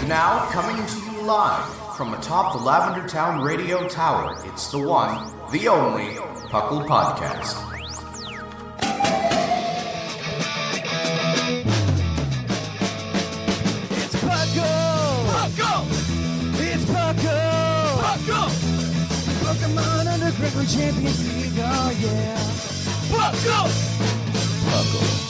Now, coming to you live from atop the Lavender Town Radio Tower, it's the one, the only, PoGo. It's PoGo! PoGo! It's PoGo! PoGo! Pokemon under Gregory Champions League, oh yeah! PoGo! PoGo.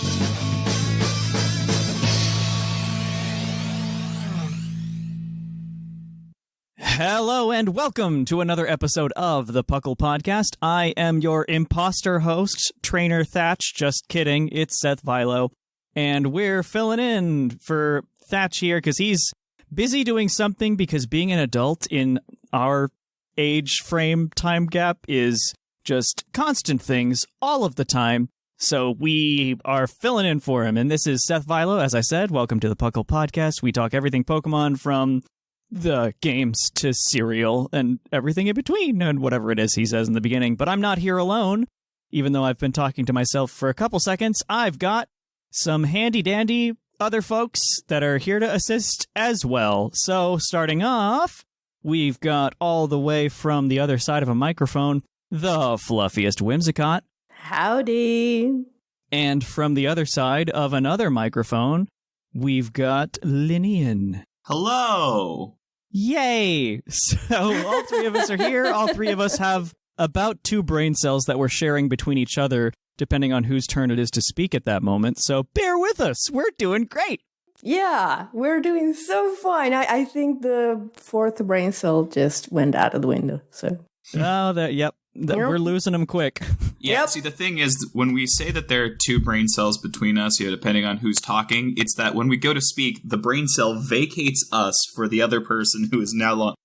Hello and welcome to another episode of the PoGo. I am your imposter host, Trainer Thatch. Just kidding, it's Seth Vilo. And we're filling in for Thatch here because he's busy doing something, because being an adult in our age frame time gap is just constant things all of the time. So we are filling in for him. And this is Seth Vilo, as I said. Welcome to the PoGo. We talk everything Pokemon, from the games to cereal and everything in between and whatever it is he says in the beginning. But I'm not here alone. Even though I've been talking to myself for a couple seconds, I've got some handy-dandy other folks that are here to assist as well. So starting off, we've got all the way from the other side of a microphone, the fluffiest Whimsicott. Howdy. And from the other side of another microphone, we've got Lynian. Hello! Yay! So all three of us are here. All three of us have about 2 brain cells that we're sharing between each other, depending on whose turn it is to speak at that moment. So bear with us. We're doing great. Yeah, we're doing so fine. I think the 4th brain cell just went out of the window. So. We're losing them quick. Yeah, Yep. See, the thing is, when we say that there are 2 brain cells between us, depending on who's talking, it's that when we go to speak, the brain cell vacates us for the other person who is now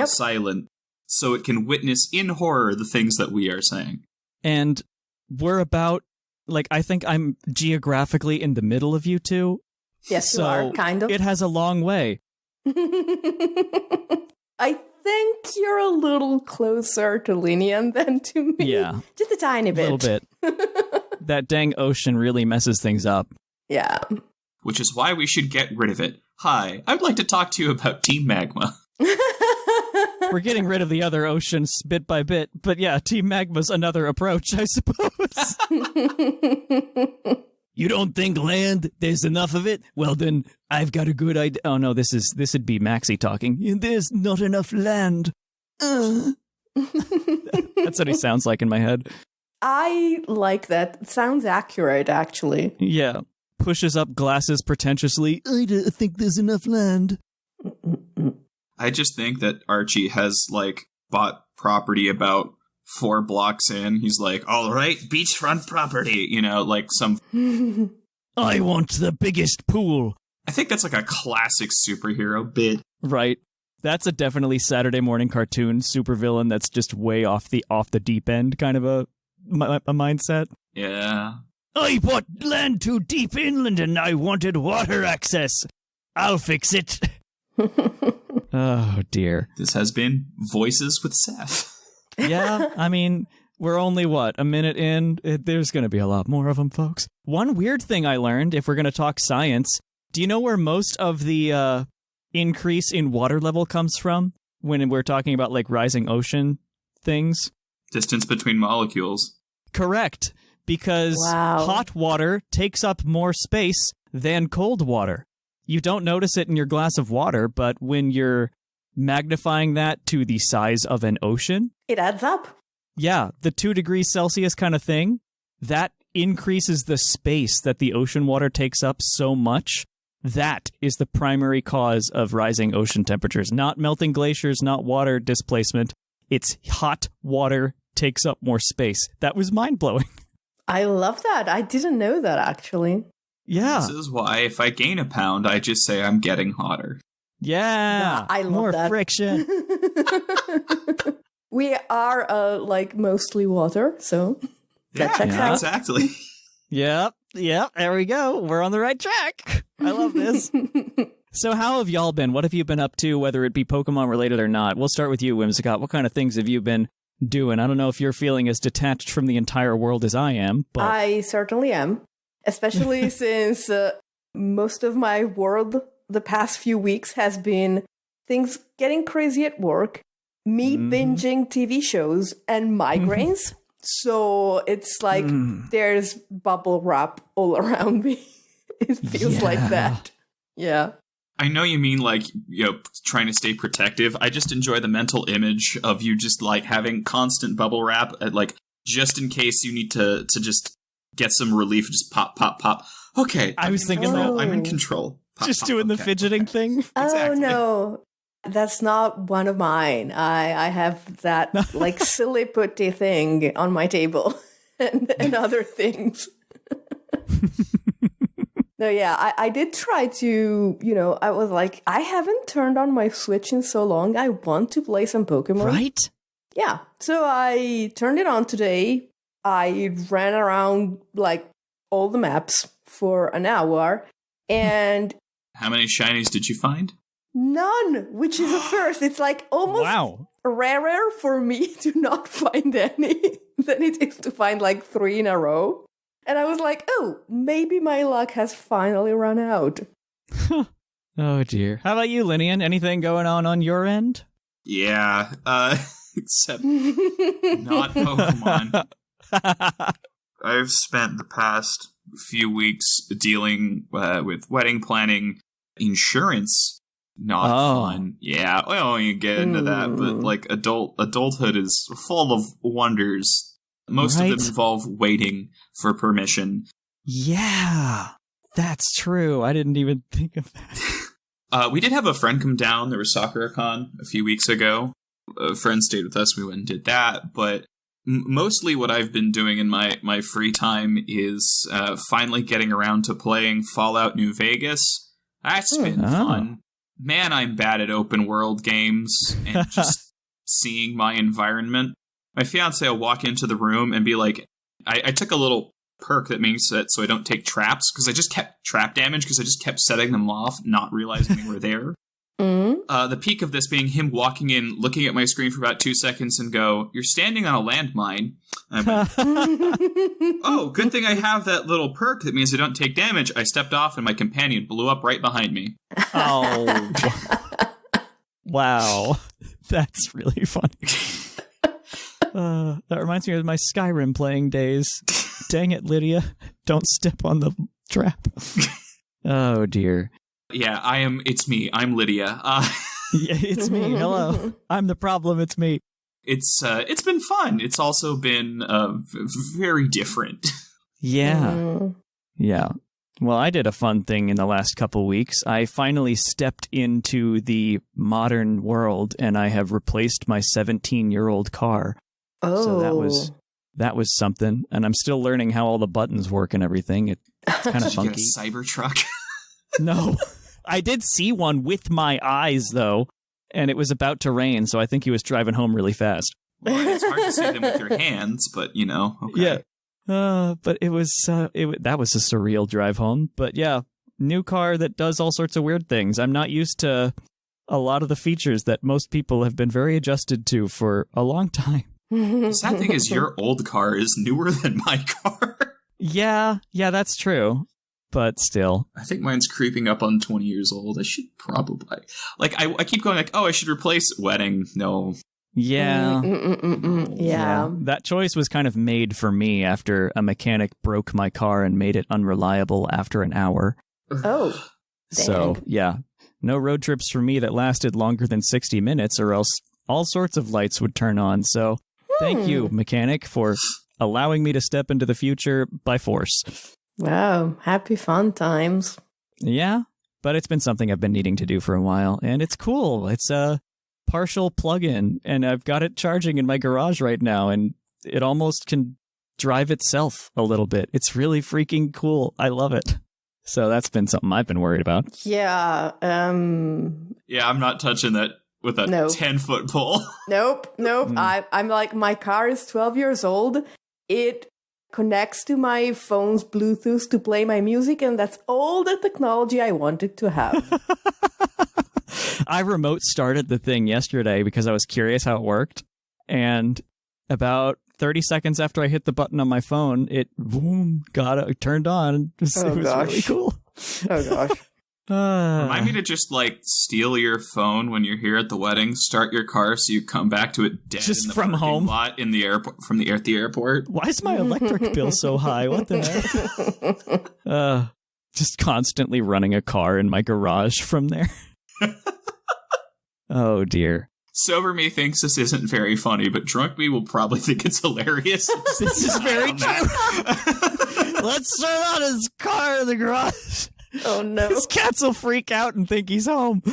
silent, so it can witness in horror the things that we are saying. And we're about, I think I'm geographically in the middle of you two. Yes, so you are, kind of. It has a long way. I think you're a little closer to Lynian than to me. Yeah. Just a tiny bit. A little bit. That dang ocean really messes things up. Yeah. Which is why we should get rid of it. Hi, I'd like to talk to you about Team Magma. We're getting rid of the other oceans bit by bit, but yeah, Team Magma's another approach, I suppose. You don't think land, there's enough of it? Well then, I've got a good idea. Oh no, this would be Maxie talking. There's not enough land. That's what he sounds like in my head. I like that. It sounds accurate, actually. Yeah. Pushes up glasses pretentiously. I don't think there's enough land. I just think that Archie has, bought property about 4 blocks in. He's like, all right, beachfront property, some... I want the biggest pool. I think that's a classic superhero bit. Right. That's a definitely Saturday morning cartoon supervillain that's just way off the deep end kind of a mindset. Yeah. I bought land too deep inland and I wanted water access. I'll fix it. Oh, dear. This has been Voices with Seth. Yeah, I mean, we're only, a minute in? There's going to be a lot more of them, folks. One weird thing I learned, if we're going to talk science, do you know where most of the increase in water level comes from when we're talking about, rising ocean things? Distance between molecules. Correct, because hot water takes up more space than cold water. You don't notice it in your glass of water, but when you're magnifying that to the size of an ocean, it adds up. Yeah, the 2 degrees Celsius kind of thing, that increases the space that the ocean water takes up so much. That is the primary cause of rising ocean temperatures. Not melting glaciers, not water displacement. It's hot water takes up more space. That was mind-blowing. I love that. I didn't know that, actually. Yeah. This is why if I gain a pound, I just say I'm getting hotter. Yeah. I love more that. Friction. We are, mostly water, so that checks out. Exactly. Yep, there we go. We're on the right track. I love this. So how have y'all been? What have you been up to, whether it be Pokemon related or not? We'll start with you, Whimsicott. What kind of things have you been doing? I don't know if you're feeling as detached from the entire world as I am, but I certainly am, especially since most of my world the past few weeks has been things getting crazy at work, me binging TV shows, and migraines. So it's like there's bubble wrap all around me. It feels like that. Yeah. I know you mean like, trying to stay protective. I just enjoy the mental image of you just like having constant bubble wrap at like just in case you need to just get some relief. Just pop, pop, pop. Okay. I was thinking that. I'm in control. Pop, Just pop, doing the okay, fidgeting thing. Exactly. Oh, no. That's not one of mine. I have that like silly putty thing on my table and other things. No, yeah, I did try to, I was like, I haven't turned on my Switch in so long. I want to play some Pokemon. Right? Yeah. So I turned it on today. I ran around like all the maps for an hour. And how many shinies did you find? None, which is a first. It's like almost rarer for me to not find any than it is to find like 3 in a row. And I was like, oh, maybe my luck has finally run out. Oh, dear. How about you, Lynian? Anything going on your end? Yeah, except not Pokemon. I've spent the past few weeks dealing with wedding planning, insurance. Not fun. Yeah, we don't even get into that, but like adulthood is full of wonders. Most of them involve waiting for permission. Yeah, that's true. I didn't even think of that. We did have a friend come down. There was SoccerCon a few weeks ago. A friend stayed with us. We went and did that. But mostly what I've been doing in my free time is finally getting around to playing Fallout New Vegas. That's been fun. Man, I'm bad at open world games and just seeing my environment. My fiance will walk into the room and be like, I took a little perk that means that so I don't take traps, because I just kept trap damage because I just kept setting them off, not realizing they were there. The peak of this being him walking in, looking at my screen for about 2 seconds and go, "You're standing on a landmine." I went, oh, good thing I have that little perk that means I don't take damage. I stepped off and my companion blew up right behind me. Oh. Wow. That's really funny. That reminds me of my Skyrim playing days. Dang it, Lydia. Don't step on the trap. Oh, dear. Yeah, it's me. I'm Lydia. Yeah, it's me. Hello. I'm the problem. It's me. It's been fun. It's also been very different. Yeah. Yeah. Well, I did a fun thing in the last couple weeks. I finally stepped into the modern world, and I have replaced my 17-year-old car. Oh. So that was something, and I'm still learning how all the buttons work and everything. It's kind of funky. Did you get a Cybertruck? No. I did see one with my eyes, though, and it was about to rain, so I think he was driving home really fast. Well, it's hard to see them with your hands, but, okay. Yeah. But it was that was a surreal drive home. But yeah, new car that does all sorts of weird things. I'm not used to a lot of the features that most people have been very adjusted to for a long time. The sad thing is your old car is newer than my car. Yeah, that's true. But still. I think mine's creeping up on 20 years old. I should probably... Like, I keep going like, oh, I should replace wedding. No. Yeah. Yeah. That choice was kind of made for me after a mechanic broke my car and made it unreliable after an hour. Oh. So, yeah. No road trips for me that lasted longer than 60 minutes, or else all sorts of lights would turn on. So, thank you, mechanic, for allowing me to step into the future by force. Wow. Happy fun times. Yeah, but it's been something I've been needing to do for a while, and it's cool. It's a partial plug-in, and I've got it charging in my garage right now, and it almost can drive itself a little bit. It's really freaking cool. I love it. So that's been something I've been worried about. Yeah. Yeah, I'm not touching that with a 10-foot pole. Nope. I'm like, my car is 12 years old. It connects to my phone's Bluetooth to play my music, and that's all the technology I wanted to have. I remote started the thing yesterday because I was curious how it worked, and about 30 seconds after I hit the button on my phone, it turned on. It was really cool. Oh gosh. Remind me to just, steal your phone when you're here at the wedding, start your car so you come back to it dead just in the from parking home lot in the airport, from the airport. Why is my electric bill so high? What the heck? Just constantly running a car in my garage from there. Oh, dear. Sober me thinks this isn't very funny, but drunk me will probably think it's hilarious. This is very true. Let's start out his car in the garage. Oh, no. His cats will freak out and think he's home.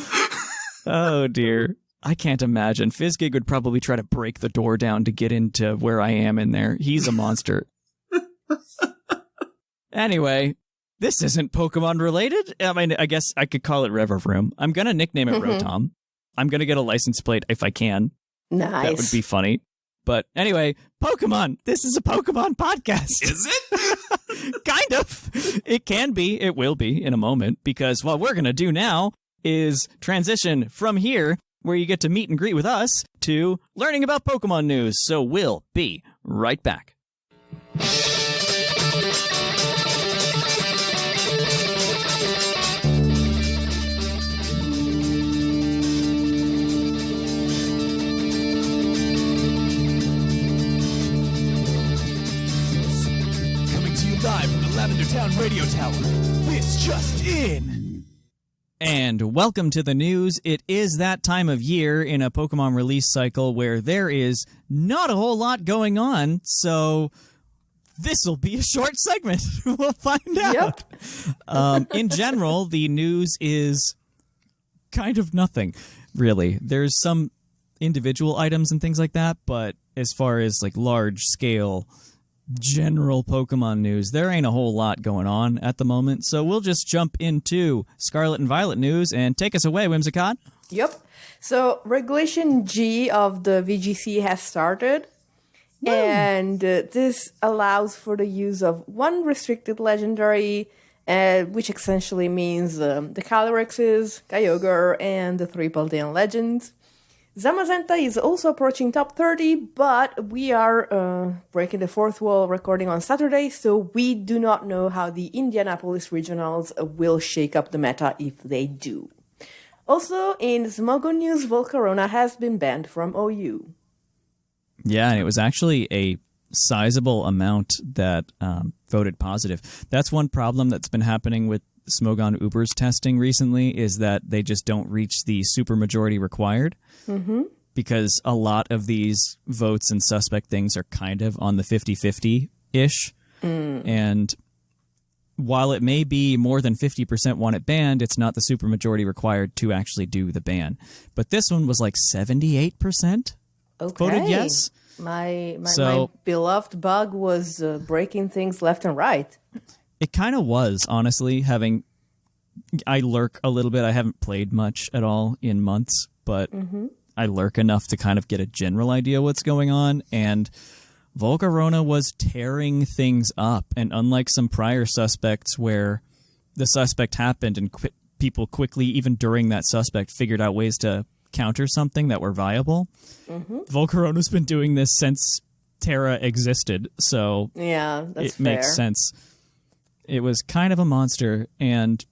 Oh, dear. I can't imagine. Fizzgig would probably try to break the door down to get into where I am in there. He's a monster. Anyway, this isn't Pokemon related. I mean, I guess I could call it Rever Room. I'm going to nickname it Rotom. I'm going to get a license plate if I can. Nice. That would be funny. But anyway, Pokemon. This is a Pokemon podcast. Is it? Kind of. It can be. It will be in a moment, because what we're going to do now is transition from here, where you get to meet and greet with us, to learning about Pokemon news. So we'll be right back. Live from the Lavender Town Radio Tower. This just in. And welcome to the news. It is that time of year in a Pokemon release cycle where there is not a whole lot going on, so this will be a short segment. We'll find out. Yep. In general, the news is kind of nothing, really. There's some individual items and things like that, but as far as large-scale general Pokemon news, there ain't a whole lot going on at the moment, so we'll just jump into Scarlet and Violet news, and take us away, Whimsicott. Yep. So Regulation G of the VGC has started, and this allows for the use of one restricted legendary, which essentially means the Calyrexes, Kyogre, and the 3 Paldean legends. Zamazenta is also approaching top 30, but we are breaking the fourth wall recording on Saturday, so we do not know how the Indianapolis Regionals will shake up the meta if they do. Also, in Smogon news, Volcarona has been banned from OU. Yeah, and it was actually a sizable amount that voted positive. That's one problem that's been happening with Smogon Uber's testing recently, is that they just don't reach the supermajority required. Mm-hmm. Because a lot of these votes and suspect things are kind of on the 50-50-ish. And while it may be more than 50% want it banned, it's not the supermajority required to actually do the ban. But this one was 78% voted yes. My beloved bug was breaking things left and right. It kind of was, honestly, I lurk a little bit. I haven't played much at all in months, but I lurk enough to kind of get a general idea what's going on, and Volcarona was tearing things up, and unlike some prior suspects where the suspect happened and people quickly, even during that suspect, figured out ways to counter something that were viable, Volcarona's been doing this since Terra existed, so yeah, that's it makes sense. It was kind of a monster, and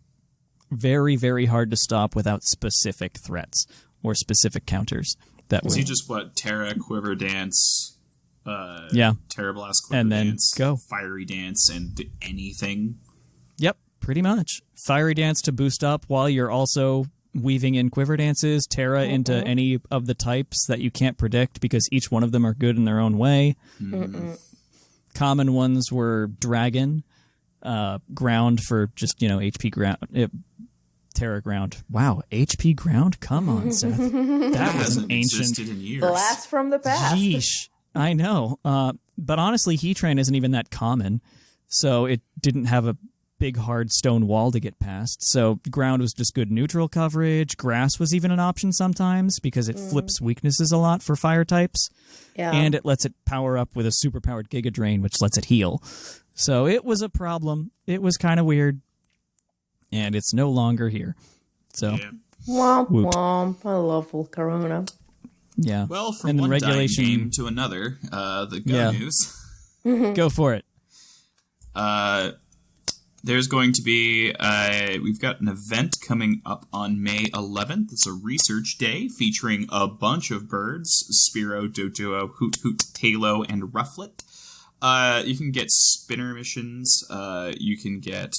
very, very hard to stop without specific threats or specific counters. So you just Terra, Quiver Dance, Terra Blast, Quiver and then Dance, go Fiery Dance, and anything. Yep, pretty much. Fiery Dance to boost up while you're also weaving in Quiver Dances, Terra into any of the types that you can't predict because each one of them are good in their own way. Common ones were Dragon, Ground for just, HP Ground. Terra Ground. Wow, HP Ground? Come on, Seth. That was an ancient existed in years. Blast from the past. Yeesh. I know. But honestly, Heatran isn't even that common, so it didn't have a big hard stone wall to get past. So Ground was just good neutral coverage. Grass was even an option sometimes because it flips weaknesses a lot for fire types. Yeah. And it lets it power up with a super powered Giga Drain, which lets it heal. So it was a problem. It was kind of weird. And it's no longer here. So, womp womp. I love Volcarona. Yeah. Well, from one regulation game to another, the Go news. Go for it. There's going to be, we've got an event coming up on May 11th. It's a research day featuring a bunch of birds, Spiro, Doduo, Hoot Hoot, Talo, and Rufflet. You can get spinner missions. You can get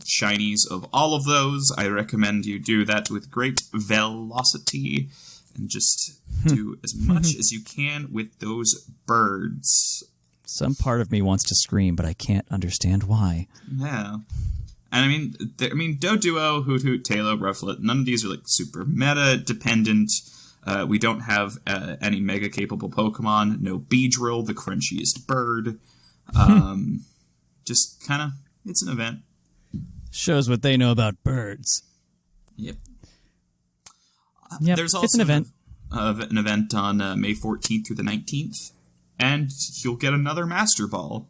shinies of all of those. I recommend you do that with great velocity and just do as much as you can with those birds. Some part of me wants to scream, but I can't understand why. Yeah. And I mean, Doduo, Hoot Hoot, Talo, Rufflet, none of these are like super meta dependent. We don't have any mega capable Pokemon. No Beedrill, the crunchiest bird. Just kind of, it's an event. Shows what they know about birds. Yep. There's also it's an event. An event on May 14th through the 19th. And you'll get another Master Ball.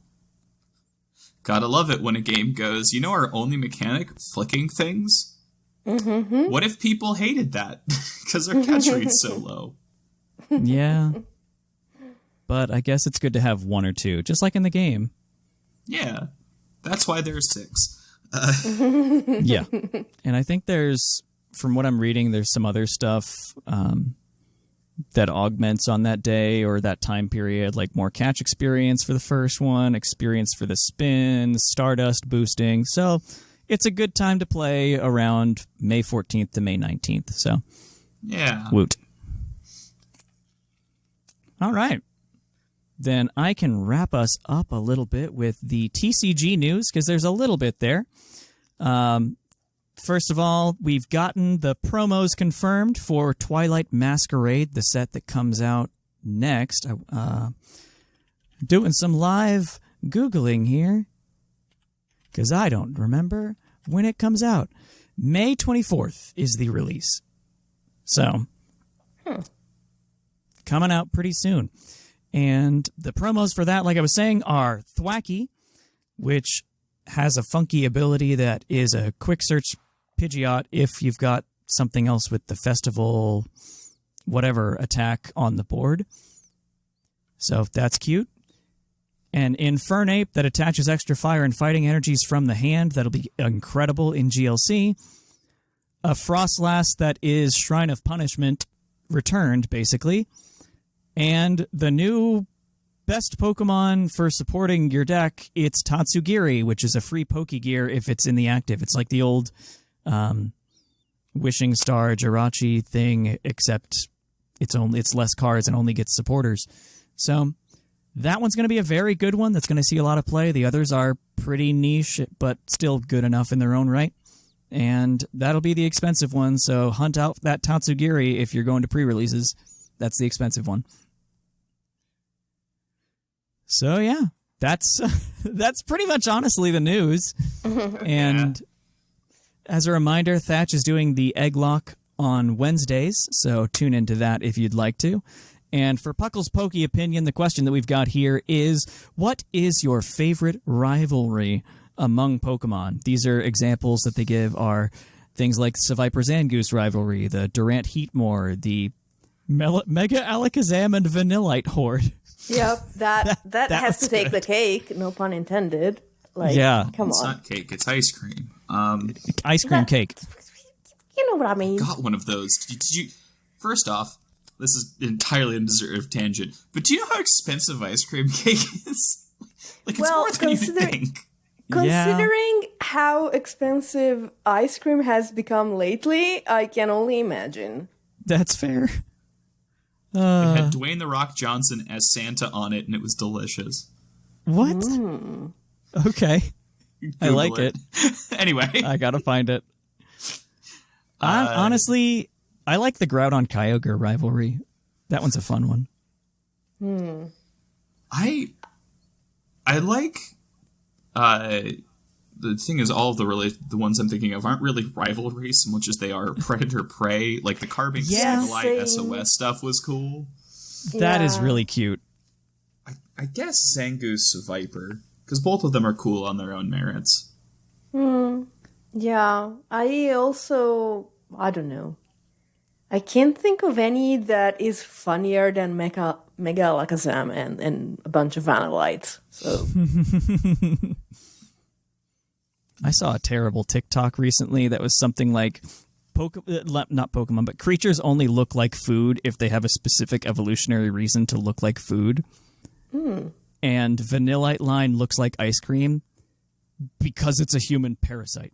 Gotta love it when a game goes, you know our only mechanic? Flicking things? Mm-hmm. What if people hated that? Because our catch rate's so low. Yeah. But I guess it's good to have one or two, just like in the game. Yeah. That's why there's 6. Yeah. And I think there's, from what I'm reading, there's some other stuff that augments on that day or that time period, like more catch experience for the first one, experience for the spin, Stardust boosting. So it's a good time to play around May 14th to May 19th. So yeah. Woot. All right. Then I can wrap us up a little bit with the TCG news, because there's a little bit there. First of all, we've gotten the promos confirmed for Twilight Masquerade, the set that comes out next. Doing some live Googling here, because I don't remember when it comes out. May 24th is the release. So, coming out pretty soon. And the promos for that, like I was saying, are Thwacky, which has a funky ability that is a quick search Pidgeot if you've got something else with the festival whatever attack on the board. So that's cute. An Infernape that attaches extra fire and fighting energies from the hand. That'll be incredible in GLC. A Frostlass that is Shrine of Punishment returned, basically. And the new best Pokemon for supporting your deck, it's Tatsugiri, which is a free Pokegear if it's in the active. It's like the old Wishing Star Jirachi thing, except it's less cards and only gets supporters. So that one's going to be a very good one that's going to see a lot of play. The others are pretty niche, but still good enough in their own right. And that'll be the expensive one, so hunt out that Tatsugiri if you're going to pre-releases. That's the expensive one. So yeah, that's pretty much honestly the news. And as a reminder, Thatch is doing the Egg Lock on Wednesdays, so tune into that if you'd like to. And for Puckle's Pokey Opinion, the question that we've got here is, what is your favorite rivalry among Pokemon? These are examples that they give are things like Seviper Zangoose rivalry, the Durant Heatmore, the Mega Alakazam and Vanillite Horde. Yep, that has to take the cake, no pun intended. Like, yeah. Come it's on. not cake, it's ice cream. Ice cream cake. You know what I mean. Got one of those. Did you first off, this is entirely undeserved tangent, but do you know how expensive ice cream cake is? Like, it's more than you think. Considering how expensive ice cream has become lately, I can only imagine. That's fair. It had Dwayne The Rock Johnson as Santa on it, and it was delicious. What? Okay. I like it. Anyway. I gotta find it. Honestly, I like the Groudon Kyogre rivalry. That one's a fun one. I like the thing is, all of the ones I'm thinking of aren't really rivalries so much as they are predator prey. Like the Carbink Sableye SOS stuff was cool. That is really cute. I guess Zangoose Viper, because both of them are cool on their own merits. Yeah, I don't know. I can't think of any that is funnier than Mega Alakazam and a bunch of Vanillites. So I saw a terrible TikTok recently that was something like, not Pokemon, but creatures only look like food if they have a specific evolutionary reason to look like food. And Vanillite line looks like ice cream because it's a human parasite.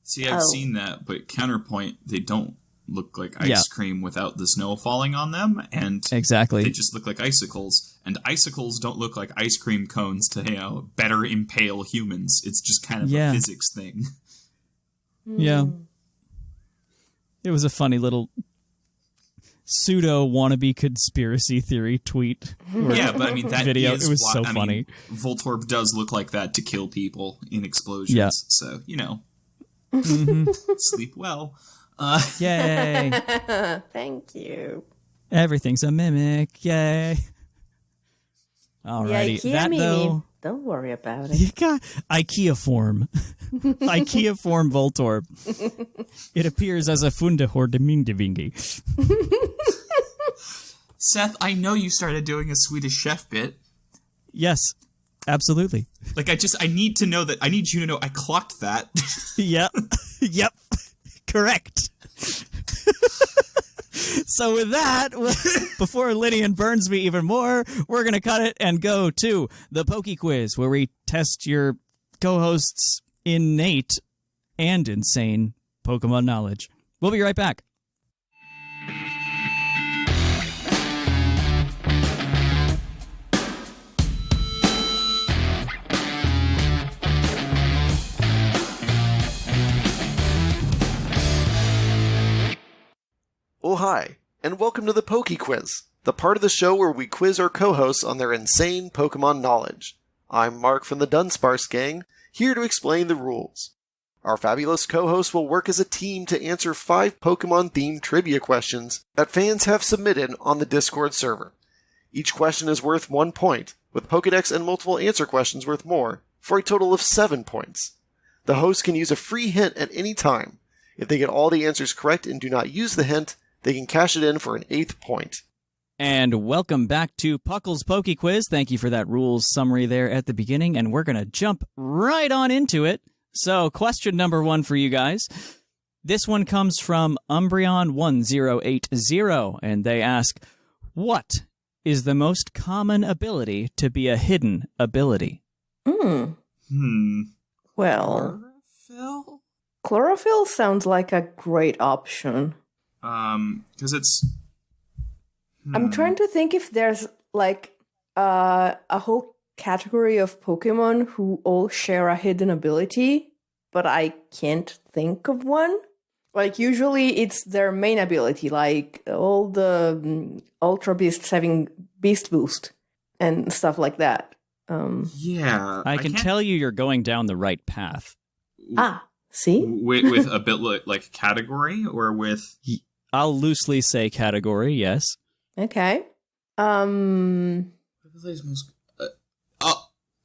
See, I've seen that, but counterpoint, they don't look like ice cream without the snow falling on them, and exactly, they just look like icicles. And icicles don't look like ice cream cones to, better impale humans. It's just kind of a physics thing. Yeah. It was a funny little pseudo wannabe conspiracy theory tweet. Yeah, but I mean, that video. Is it was so funny. Voltorb does look like that to kill people in explosions. So, sleep well. Yay. Thank you. Everything's a mimic. Yay. Alrighty. Yeah, that, though, don't worry about it. You got IKEA form. IKEA form Voltorb. It appears as a Fundehordemindevingi. Seth, I know you started doing a Swedish Chef bit. Yes, absolutely. Like, I need to know that. I need you to know I clocked that. Yep. Yep. Correct. So with that, before Lynian burns me even more, we're going to cut it and go to the Poke Quiz, where we test your co-hosts' innate and insane Pokemon knowledge. We'll be right back. Oh, hi, and welcome to the Poke Quiz, the part of the show where we quiz our co-hosts on their insane Pokemon knowledge. I'm Mark from the Dunsparce Gang, here to explain the rules. Our fabulous co-hosts will work as a team to answer 5 Pokemon-themed trivia questions that fans have submitted on the Discord server. Each question is worth 1 point, with Pokedex and multiple answer questions worth more, for a total of 7 points. The host can use a free hint at any time. If they get all the answers correct and do not use the hint, they can cash it in for an 8th point. And welcome back to Puckle's Poke Quiz. Thank you for that rules summary there at the beginning, and we're going to jump right on into it. So, question number 1 for you guys. This one comes from Umbreon1080, and they ask, what is the most common ability to be a hidden ability? Well, Chlorophyll? chlorophyll sounds like a great option. Because it's... I'm trying to think if there's, like, a whole category of Pokemon who all share a hidden ability, but I can't think of one. Like, usually it's their main ability, like all the Ultra Beasts having Beast Boost and stuff like that. Yeah. I can tell you're going down the right path. See? With a bit like category, or with... I'll loosely say category, yes. Okay.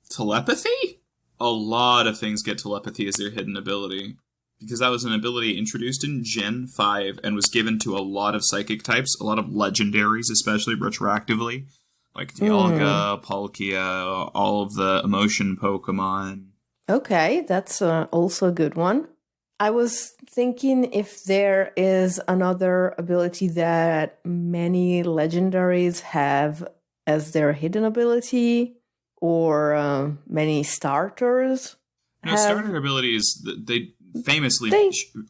Telepathy? A lot of things get telepathy as their hidden ability. Because that was an ability introduced in Gen 5 and was given to a lot of psychic types, a lot of legendaries, especially retroactively. Like Dialga, Palkia, all of the emotion Pokemon. Okay, that's also a good one. I was thinking if there is another ability that many legendaries have as their hidden ability, or many starters. No, starter abilities, they famously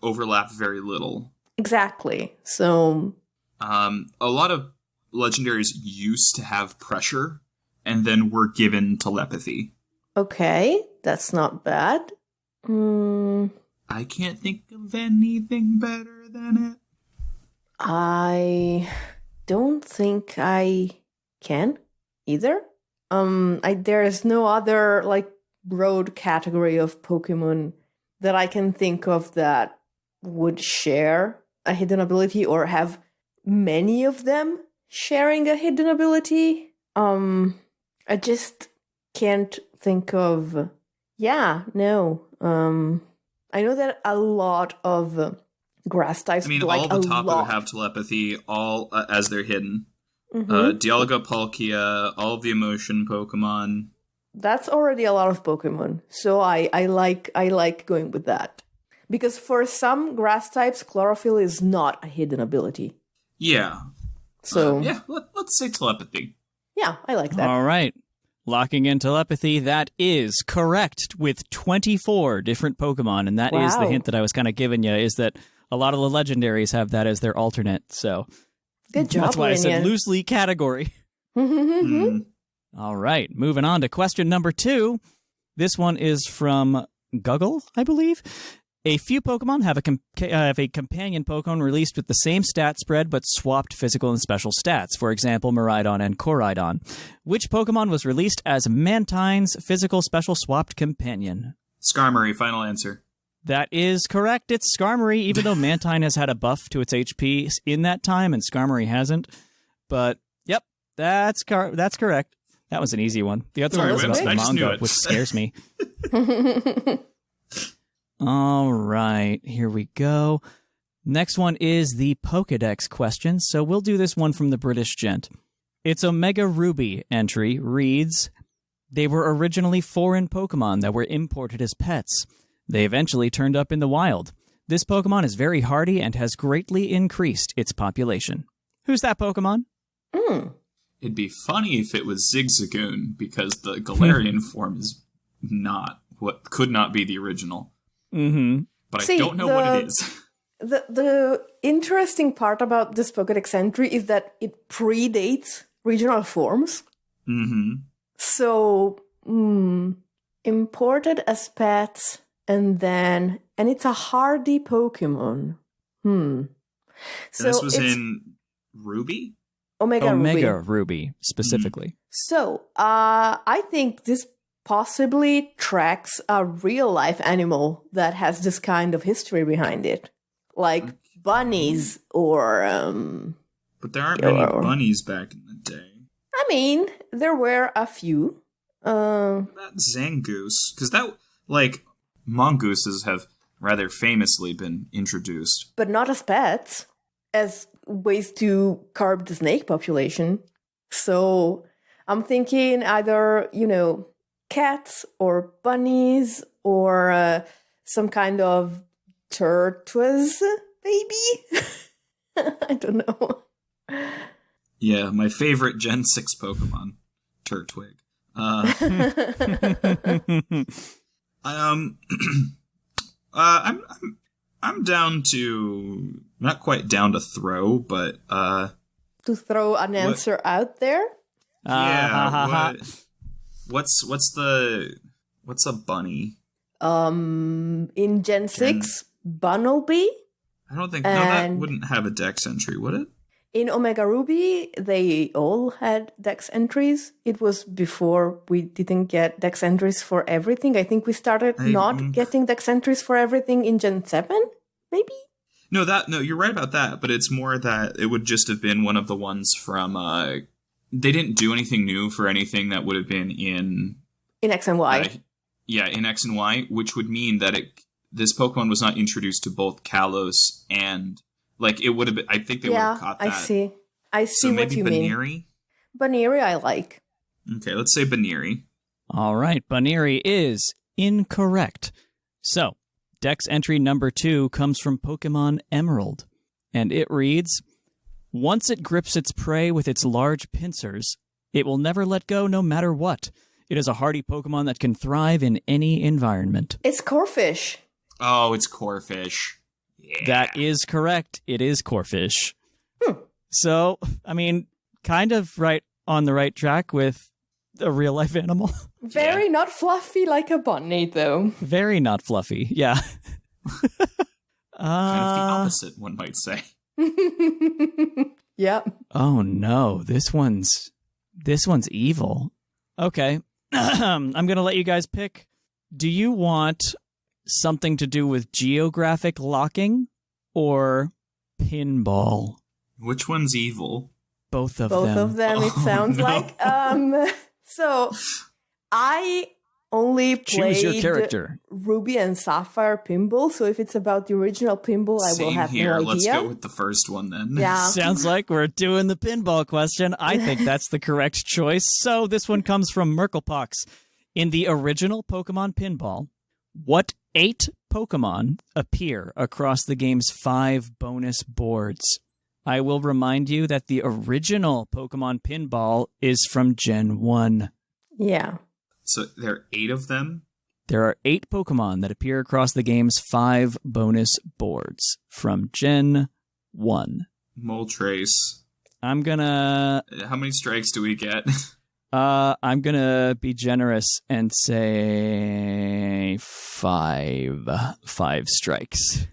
overlap very little. Exactly. So... a lot of legendaries used to have pressure, and then were given telepathy. Okay, that's not bad. I can't think of anything better than it. I don't think I can either. There's no other like broad category of Pokemon that I can think of that would share a hidden ability or have many of them sharing a hidden ability. I just can't think of. I know that a lot of grass types. I mean, like all the Tapu have telepathy, all as they're hidden. Mm-hmm. Dialga, Palkia, all of the emotion Pokemon. that's already a lot of Pokemon. So I like going with that. Because for some grass types, Chlorophyll is not a hidden ability. Yeah. So let's say Telepathy. Yeah, I like that. All right. Locking in Telepathy, that is correct with 24 different Pokemon. And that is the hint that I was kind of giving you, is that a lot of the legendaries have that as their alternate. So good job, that's why I said Lynian. loosely category. All right. Moving on to question number 2. This one is from Guggle, I believe. A few Pokemon have a companion Pokemon released with the same stat spread but swapped physical and special stats. For example, Miraidon and Koraidon. Which Pokemon was released as Mantine's physical special swapped companion? Skarmory, final answer. That is correct. It's Skarmory, even though Mantine has had a buff to its HP in that time and Skarmory hasn't. But, yep, that's correct. That was an easy one. The other one was about I just knew manga, it. which scares me. All right, here we go. Next one is the Pokedex question, so we'll do this one from the British gent. Its Omega Ruby entry reads, they were originally foreign Pokemon that were imported as pets. They eventually turned up in the wild. This Pokemon is very hardy and has greatly increased its population. Who's that Pokemon? It'd be funny if it was Zigzagoon, because the Galarian form is could not be the original. Mm-hmm. But I don't know what it is. The interesting part about this Pokedex entry is that it predates regional forms. Mm-hmm. So, imported as pets, and it's a hardy Pokemon. So this was in Ruby? Omega Ruby, specifically. So, I think this possibly tracks a real-life animal that has this kind of history behind it. Like bunnies or... But there aren't many bunnies back in the day. I mean, there were a few. That Zangoose, because mongooses have rather famously been introduced. But not as pets, as ways to curb the snake population. So I'm thinking either, cats or bunnies or some kind of tortoise, maybe? I don't know. Yeah, my favorite Gen 6 Pokemon, Turtwig. I'm down to, not quite down to throw, but to throw an answer out there. What's a bunny? In Gen 6, Bunnelby. I don't think that wouldn't have a Dex entry, would it? In Omega Ruby, they all had Dex entries. It was before we didn't get Dex entries for everything. I think we started not getting Dex entries for everything in Gen 7, maybe? No, you're right about that, but it's more that it would just have been one of the ones from, they didn't do anything new for anything that would have been in X and Y. In X and Y, which would mean that this Pokemon was not introduced to both Kalos and... it would have been... I think they would have caught that. I see what you mean. Baneri? Baneri I like. Okay, let's say Baneri. All right, Baneri is incorrect. So, Dex entry number 2 comes from Pokemon Emerald. And it reads, once it grips its prey with its large pincers, it will never let go no matter what. It is a hardy Pokemon that can thrive in any environment. It's Corphish. Oh, it's Corphish. Yeah. That is correct. It is Corphish. So, I mean, kind of right on the right track with a real-life animal. Very not fluffy like a bunny, though. Very not fluffy, yeah. Kind of the opposite, one might say. Yeah. Oh, no. This one's evil. Okay. I'm going to let you guys pick. Do you want something to do with geographic locking or pinball? Which one's evil? Both of them. Both of them, it sounds like. So, I only played Choose your character. Ruby and Sapphire Pinball, so if it's about the original Pinball, I will have here. no idea. Let's go with the first one then. Yeah. Sounds like we're doing the pinball question. I think that's the correct choice. So this one comes from Merklepox. In the original Pokemon Pinball, what 8 Pokemon appear across the game's 5 bonus boards? I will remind you that the original Pokemon Pinball is from Gen 1. Yeah. So there are 8 of them? There are 8 Pokemon that appear across the game's 5 bonus boards from Gen 1. Moltres. I'm gonna... How many strikes do we get? I'm gonna be generous and say 5 strikes.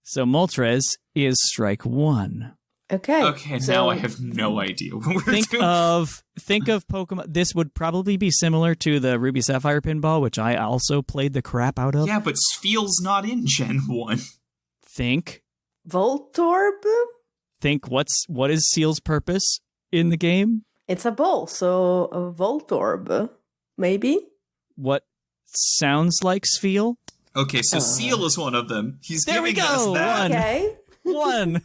So Moltres is strike 1. Okay. Okay, so now I have no idea what we're Think doing. of Pokemon. This would probably be similar to the Ruby Sapphire Pinball, which I also played the crap out of. Yeah, but Spheal's not in Gen 1. Think Voltorb? what is Seal's purpose in the game? It's a ball, so a Voltorb, maybe? What sounds like Spheal? Okay, so Seal is one of them. He's There we giving us go, that. Okay. 1.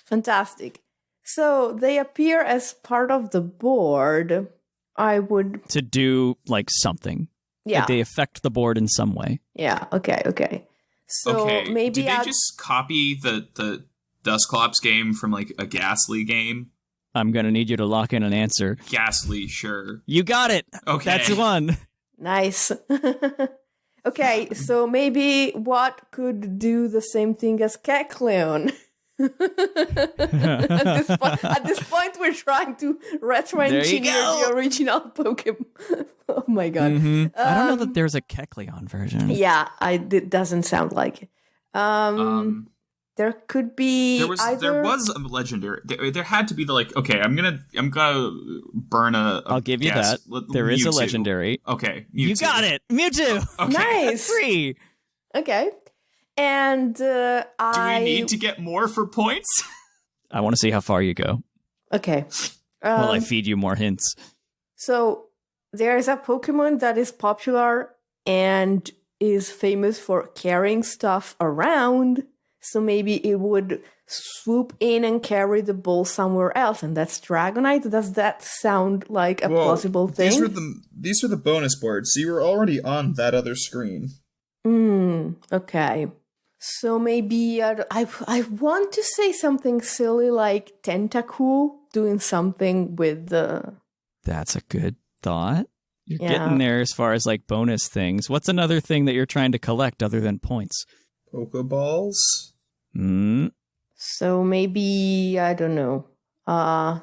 Fantastic. So they appear as part of the board. I would... To do, like, something. Yeah. Like they affect the board in some way. Yeah, okay. So Okay, maybe did they just copy the Dusclops game from, like, a Ghastly game? I'm going to need you to lock in an answer. Ghastly, sure. You got it. Okay. That's 1. Nice. Okay, so maybe what could do the same thing as Kecleon? At this point, we're trying to retro-engineer the original Pokemon. Oh my god. I don't know that there's a Kecleon version. Yeah, it doesn't sound like it. There could be There was a legendary. There had to be okay. I'm gonna burn a I'll give you guess. that. There is a Mewtwo. legendary. Okay, Mewtwo. You got it. Mewtwo. Okay. Nice. 3. Okay. And Do we need to get more for points? I want to see how far you go. Okay. While I feed you more hints. So there's a Pokemon that is popular and is famous for carrying stuff around. So maybe it would swoop in and carry the ball somewhere else, and that's Dragonite. Does that sound like a plausible thing? These are the bonus boards. So you were already on that other screen. Okay. So maybe I want to say something silly like Tentacool doing something with the... That's a good thought. You're Yeah. getting there as far as like bonus things. What's another thing that you're trying to collect other than points? Pokeballs? So maybe, I don't know,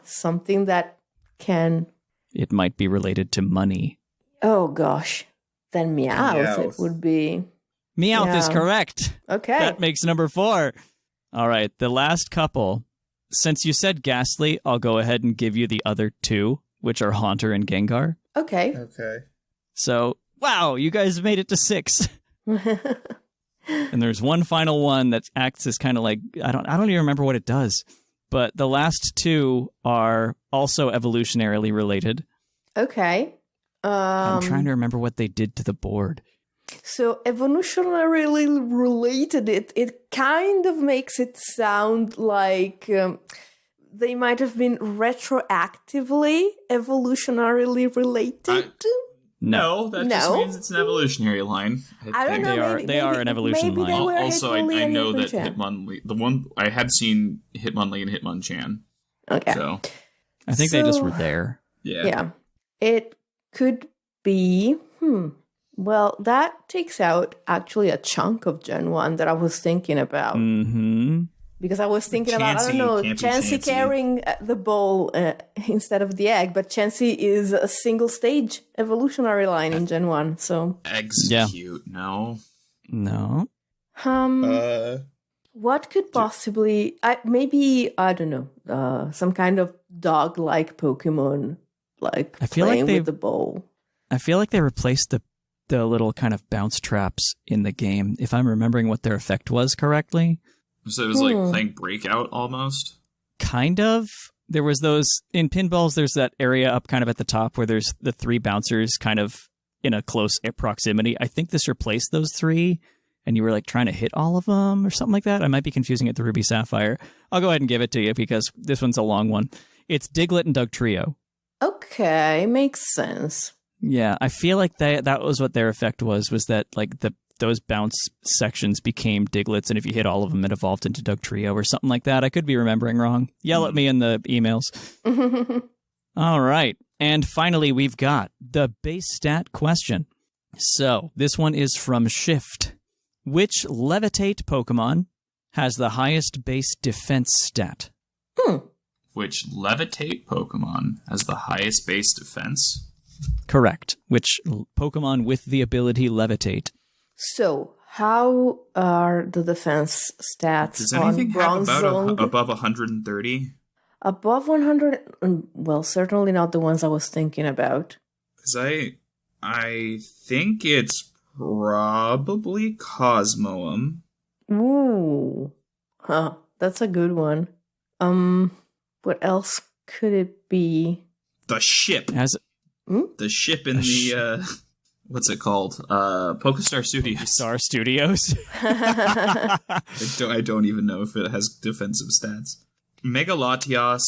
something that can... It might be related to money. Oh gosh. Then Meowth, it Meowth. would be... Meowth is Yeah. correct. Okay. That makes number 4. All right, the last couple. Since you said Ghastly, I'll go ahead and give you the other 2, which are Haunter and Gengar. Okay. Okay. So, wow, you guys made it to 6. And there's one final one that acts as kind of like, I don't even remember what it does. But the last 2 are also evolutionarily related. Okay. I'm trying to remember what they did to the board. So evolutionarily related, it kind of makes it sound like they might have been retroactively evolutionarily related. No. That just means it's an evolutionary line. I don't know. They are an evolution maybe line. They were Also, Hitmonlee I and know that Hitmonchan. Hitmonlee, the one I have seen Hitmonlee and Hitmonchan. Okay. So I think they just were there. Yeah. It could be. Well, that takes out actually a chunk of Gen 1 that I was thinking about. Mm-hmm. Because I was thinking about, I Chansey, don't know, can't be Chansey Chansey. carrying the ball instead of the egg, but Chansey is a single stage evolutionary line in Gen 1, so... execute. No. No. What could possibly... maybe, I don't know, some kind of dog-like Pokemon, like I feel like playing they've- with the ball. I feel like they replaced the little kind of bounce traps in the game, if I'm remembering what their effect was correctly. So it was like playing Breakout almost. Kind of. There was those in pinballs. There's that area up kind of at the top where there's the 3 bouncers kind of in a close proximity. I think this replaced those 3, and you were like trying to hit all of them or something like that. I might be confusing it with the Ruby Sapphire. I'll go ahead and give it to you because this one's a long one. It's Diglett and Dugtrio. Okay, makes sense. Yeah, I feel like that was what their effect was that like those bounce sections became Digletts, and if you hit all of them, it evolved into Dugtrio or something like that. I could be remembering wrong. Yell at me in the emails. All right. And finally, we've got the base stat question. So this one is from Shift. Which Levitate Pokemon has the highest base defense stat? Which Levitate Pokemon has the highest base defense? Correct. Which Pokemon with the ability Levitate? So, how are the defense stats Does on anything have Bronzong? above 130? Above 100? Well, certainly not the ones I was thinking about. Because I think it's probably Cosmoem. Ooh. Huh. That's a good one. What else could it be? The ship. The ship in the... what's it called? PokeStar Studios. Star Studios. I don't even know if it has defensive stats. Megalatios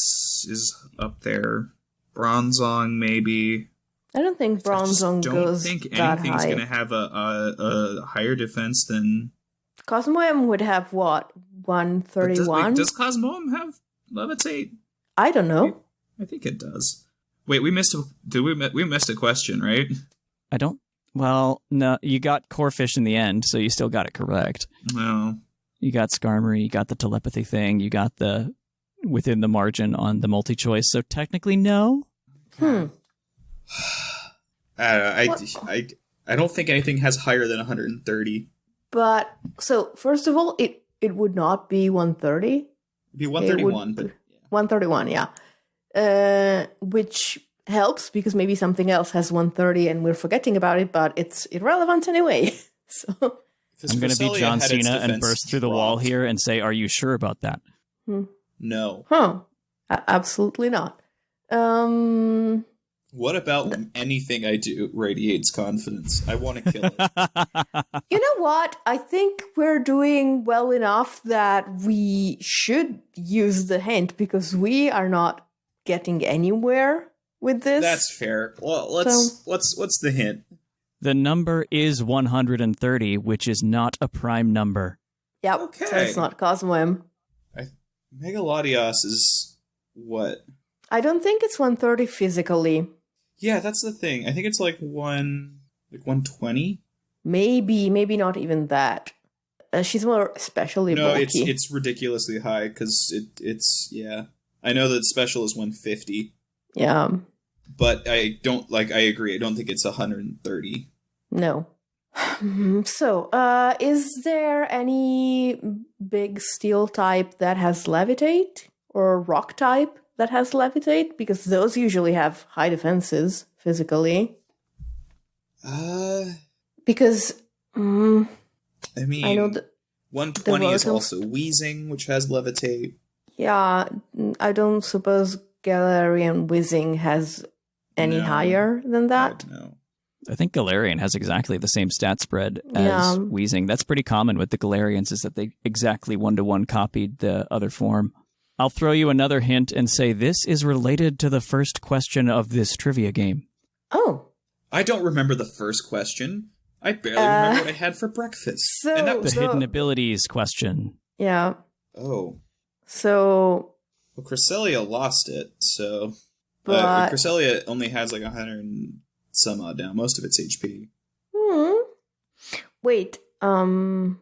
is up there. Bronzong, maybe. I don't think Bronzong goes that high. I don't think anything's going to have a higher defense than... Cosmoem would have, what, 131? Does Cosmoem have Levitate? I don't know. I think it does. Wait, we missed a question, right? I don't... Well, no, you got Corphish in the end, so you still got it correct. No. You got Skarmory, you got the telepathy thing, you got the within the margin on the multi-choice, so technically no. I don't think anything has higher than 130. But, so, first of all, it would not be 130. It'd be 131, but... Yeah. 131, yeah. Which helps, because maybe something else has 130 and we're forgetting about it, but it's irrelevant anyway. So I'm going to be John Cena and burst through the wall here and say, are you sure about that? No. Huh. Absolutely not. What about anything I do radiates confidence? I want to kill it. You know what? I think we're doing well enough that we should use the hint, because we are not getting anywhere with this. That's fair. Well, what's the hint? The number is 130, which is not a prime number. Yep. Okay. So it's not Cosmoem. Megalatios is what? I don't think it's 130 physically. Yeah, that's the thing. I think it's like 120. Maybe not even that. She's more especially bulky. It's ridiculously high because it's yeah. I know that special is 150. Yeah. But I agree. I don't think it's 130. No. So, is there any big steel type that has levitate, or rock type that has levitate? Because those usually have high defenses physically. Because I mean, I know 120 is also Wheezing, which has levitate. Yeah, I don't suppose Galarian Whizzing has any higher than that. No. I think Galarian has exactly the same stat spread as Wheezing. That's pretty common with the Galarians, is that they exactly 1-to-1 copied the other form. I'll throw you another hint and say this is related to the first question of this trivia game. Oh. I don't remember the first question. I barely remember what I had for breakfast. And that was the hidden abilities question. Yeah. Oh. So... Well, Cresselia lost it, so... But... Cresselia only has like 100 and some odd now. Most of it's HP. Wait, Waiting.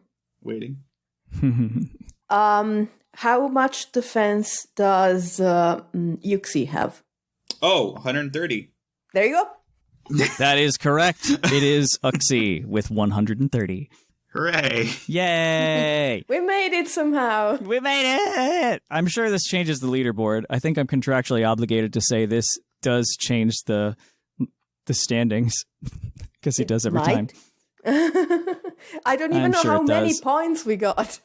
How much defense does Yuxi have? Oh, 130. There you go. That is correct. It is Uxie with 130. Hooray. Yay! We made it somehow. We made it! I'm sure this changes the leaderboard. I think I'm contractually obligated to say this does change the standings, because he does every time. I don't even know how many points we got.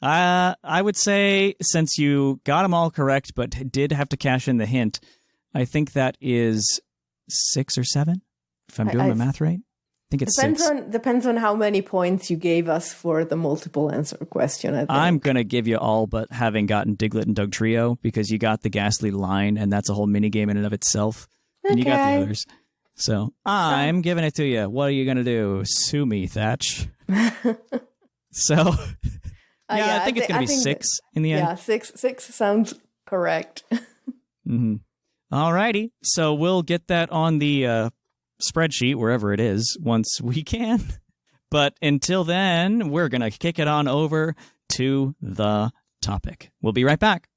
I would say, since you got them all correct, but did have to cash in the hint, I think that is 6 or 7, if I'm doing my math right. I think it's 6. Depends on how many points you gave us for the multiple answer question, I think. I'm going to give you all but having gotten Diglett and Dugtrio, because you got the Ghastly line, and that's a whole minigame in and of itself. And you got the others. So I'm giving it to you. What are you going to do? Sue me, Thatch. So, I think it's going to be 6 in the end. Yeah, 6 sounds correct. Mm-hmm. All righty. So we'll get that on the spreadsheet, wherever it is, once we can. But until then, we're going to kick it on over to the topic. We'll be right back.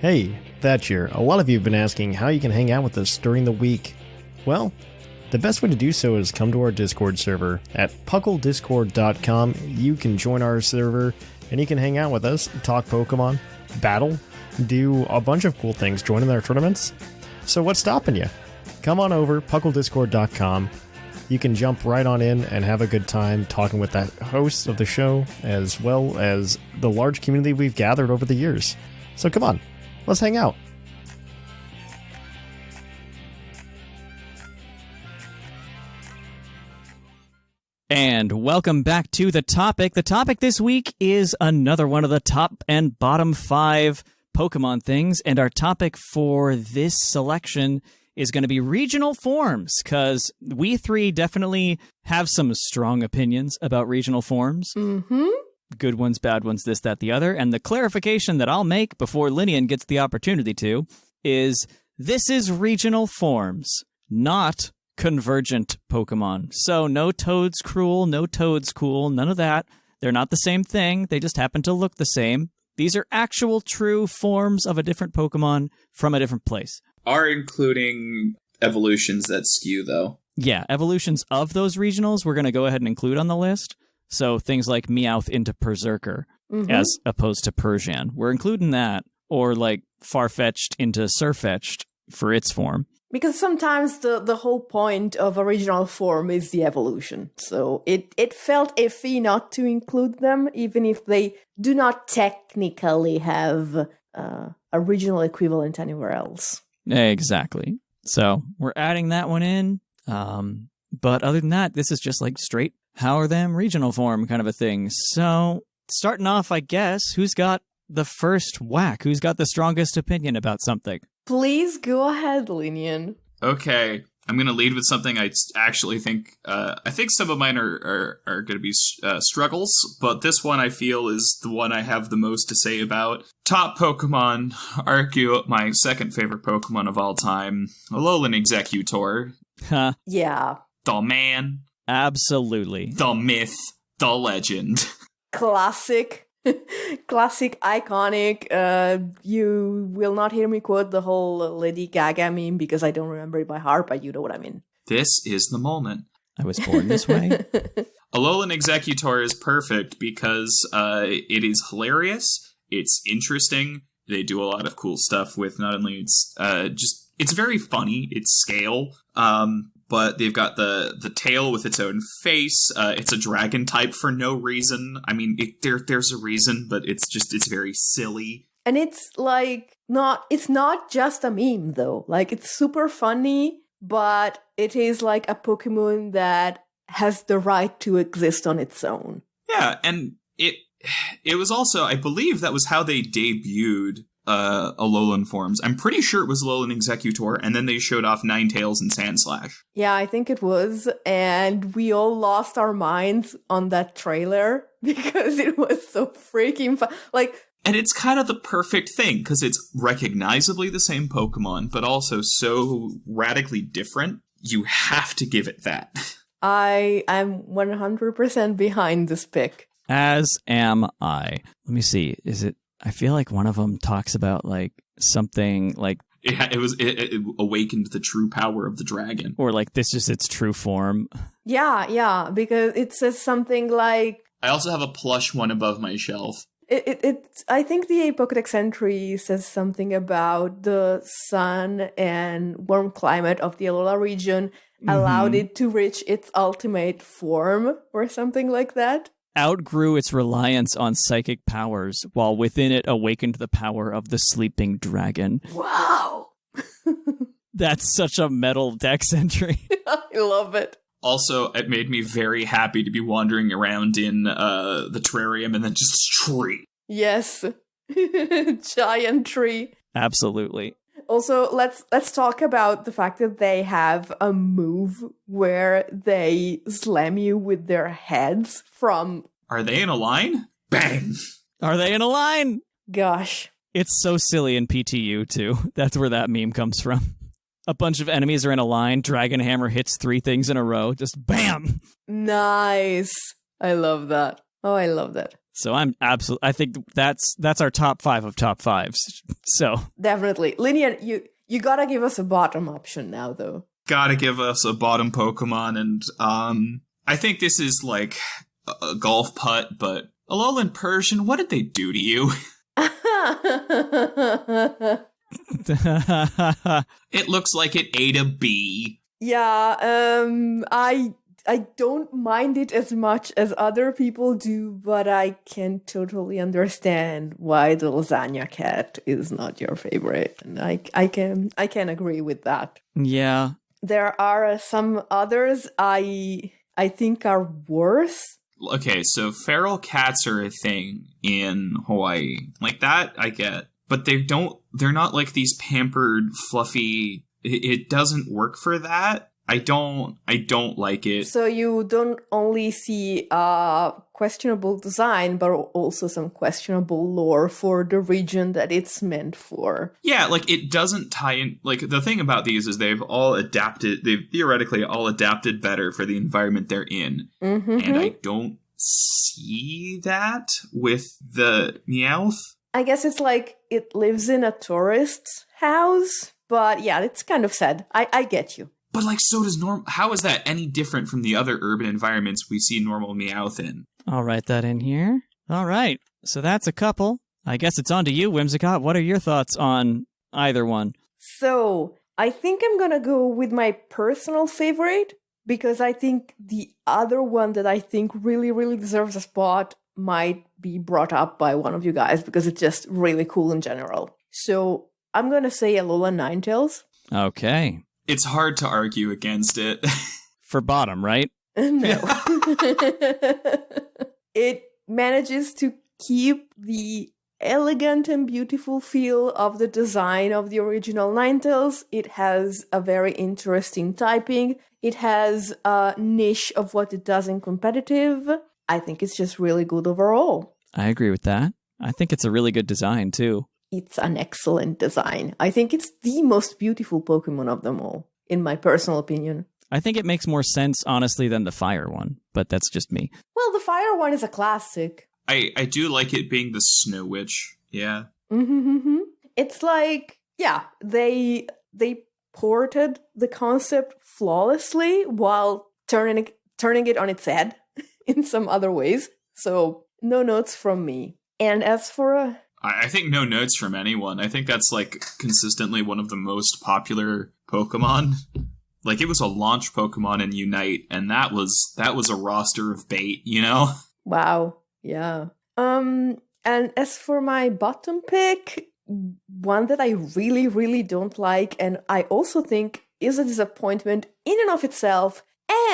Hey, Thatch here. A lot of you have been asking how you can hang out with us during the week. Well, the best way to do so is come to our Discord server at puclpodcast.com. You can join our server and you can hang out with us, talk Pokemon, battle, do a bunch of cool things, join in our tournaments. So what's stopping you? Come on over, puclpodcast.com. You can jump right on in and have a good time talking with the hosts of the show, as well as the large community we've gathered over the years. So come on, let's hang out. And welcome back to the topic. The topic this week is another one of the top and bottom 5 Pokemon things. And our topic for this selection is going to be regional forms, because we 3 definitely have some strong opinions about regional forms. Mm-hmm. Good ones, bad ones, this, that, the other. And the clarification that I'll make before Lynian gets the opportunity to is this is regional forms, not convergent Pokemon. So no Toad's cruel, no Toad's cool, none of that. They're not the same thing. They just happen to look the same. These are actual true forms of a different Pokemon from a different place. Are including evolutions that skew, though. Yeah, evolutions of those regionals we're going to go ahead and include on the list. So things like Meowth into Berserker as opposed to Persian. We're including that. Or like Farfetch'd into Sirfetch'd for its form. Because sometimes the whole point of original form is the evolution. So it felt iffy not to include them, even if they do not technically have a regional equivalent anywhere else. Exactly. So we're adding that one in. But other than that, this is just like straight how are them regional form kind of a thing. So starting off, I guess, who's got the first whack? Who's got the strongest opinion about something? Please go ahead, Lynian. Okay, I'm going to lead with something I actually think, I think some of mine are going to be struggles, but this one I feel is the one I have the most to say about. Top Pokemon, argue my second favorite Pokemon of all time, Alolan Executor. Huh. Yeah. The man. Absolutely. The myth. The legend. Classic. Classic, iconic. You will not hear me quote the whole Lady Gaga meme because I don't remember it by heart, but you know what I mean. This is the moment. I was born this way. Alolan Executor is perfect because it is hilarious. It's interesting. They do a lot of cool stuff with not only it's very funny. It's scale. But they've got the tail with its own face. It's a dragon type for no reason. I mean, there's a reason, but it's very silly. And it's like it's not just a meme though. Like it's super funny, but it is like a Pokemon that has the right to exist on its own. Yeah, and it was also, I believe that was how they debuted Alolan forms. I'm pretty sure it was Alolan Executor, and then they showed off Ninetales and Sandslash. Yeah, I think it was, and we all lost our minds on that trailer because it was so freaking fun. And it's kind of the perfect thing, because it's recognizably the same Pokemon, but also so radically different, you have to give it that. I am 100% behind this pick. As am I. Let me see. Is it... I feel like one of them talks about like something like it awakened the true power of the dragon, or like this is its true form. Yeah, because it says something like. I also have a plush one above my shelf. I think the Pokédex entry says something about the sun and warm climate of the Alola region allowed it to reach its ultimate form, or something like that. Outgrew its reliance on psychic powers, while within it awakened the power of the sleeping dragon. Wow! That's such a metal dex entry. I love it. Also, it made me very happy to be wandering around in the terrarium and then just tree. Yes. Giant tree. Absolutely. Also, let's talk about the fact that they have a move where they slam you with their heads from... Are they in a line? Bang! Are they in a line? Gosh. It's so silly in PTU, too. That's where that meme comes from. A bunch of enemies are in a line, Dragon Hammer hits 3 things in a row, just BAM! Nice. I love that. Oh, I love that. So I think that's our top 5 of top 5s. So definitely. Lynian, you gotta give us a bottom option now, though. Gotta give us a bottom Pokemon, and I think this is like a golf putt, but Alolan Persian, what did they do to you? It looks like it ate a bee. Yeah, I don't mind it as much as other people do, but I can totally understand why the lasagna cat is not your favorite. And I can agree with that. Yeah. There are some others I think are worse. Okay, so feral cats are a thing in Hawaii. Like that, I get. But they're not like these pampered, fluffy, it doesn't work for that. I don't like it. So you don't only see questionable design, but also some questionable lore for the region that it's meant for. Yeah, like it doesn't tie in. Like the thing about these is they've theoretically all adapted better for the environment they're in. Mm-hmm. And I don't see that with the Meowth. I guess it's like it lives in a tourist's house, but yeah, it's kind of sad. I get you. But like, so does how is that any different from the other urban environments we see normal Meowth in? I'll write that in here. All right. So that's a couple. I guess it's on to you, Whimsicott. What are your thoughts on either one? So I think I'm going to go with my personal favorite, because I think the other one that I think really, really deserves a spot might be brought up by one of you guys, because it's just really cool in general. So I'm going to say Alolan Ninetales. Okay. It's hard to argue against it. For bottom, right? No. It manages to keep the elegant and beautiful feel of the design of the original Ninetales. It has a very interesting typing. It has a niche of what it does in competitive. I think it's just really good overall. I agree with that. I think it's a really good design, too. It's an excellent design. I think it's the most beautiful Pokemon of them all, in my personal opinion. I think it makes more sense, honestly, than the fire one, but that's just me. Well, the fire one is a classic. I do like it being the Snow Witch. Yeah. Mm-hmm. It's like, yeah, they ported the concept flawlessly while turning it on its head in some other ways. So, no notes from me. And as for I think no notes from anyone. I think that's like consistently one of the most popular Pokemon. Like it was a launch Pokemon in Unite, and that was a roster of bait, you know? Wow. Yeah. And as for my bottom pick, one that I really, really don't like, and I also think is a disappointment in and of itself,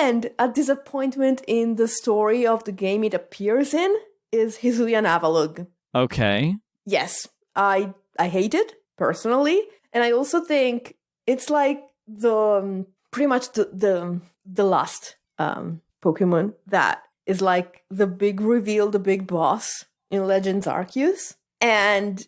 and a disappointment in the story of the game it appears in, is Hisuian Avalugg. Okay. Yes, I hate it, personally. And I also think it's like pretty much the last Pokemon that is like the big reveal, the big boss in Legends Arceus. And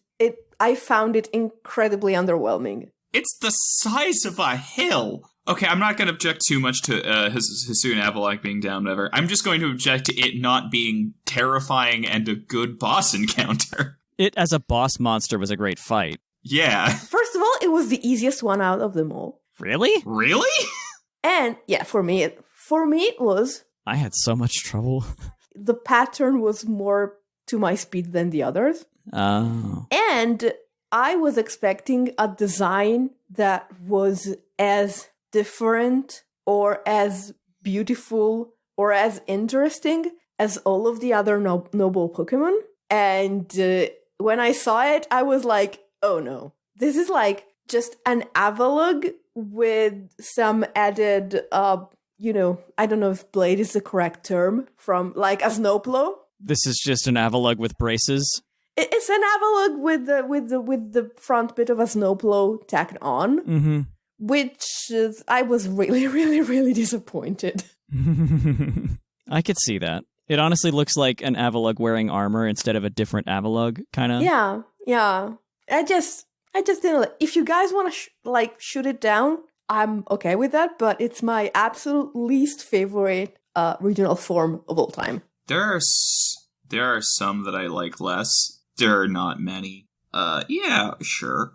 I found it incredibly underwhelming. It's the size of a hill. Okay, I'm not going to object too much to Hisuian Avalugg being down, whatever. I'm just going to object to it not being terrifying and a good boss encounter. It, as a boss monster, was a great fight. Yeah. First of all, it was the easiest one out of them all. Really? Really? And yeah, for me it was. I had so much trouble. The pattern was more to my speed than the others. Oh. And I was expecting a design that was as different or as beautiful or as interesting as all of the other noble Pokemon. And when I saw it, I was like, oh no. This is like just an Avalugg with some added, I don't know if blade is the correct term, from like a snowplow. This is just an Avalugg with braces? It's an Avalugg with the front bit of a snowplow tacked on, which I was really, really, really disappointed. I could see that. It honestly looks like an Avalugg wearing armor instead of a different Avalugg, kind of. Yeah. I just didn't. If you guys want to shoot it down, I'm okay with that. But it's my absolute least favorite regional form of all time. There are some that I like less. There are not many. Yeah, sure.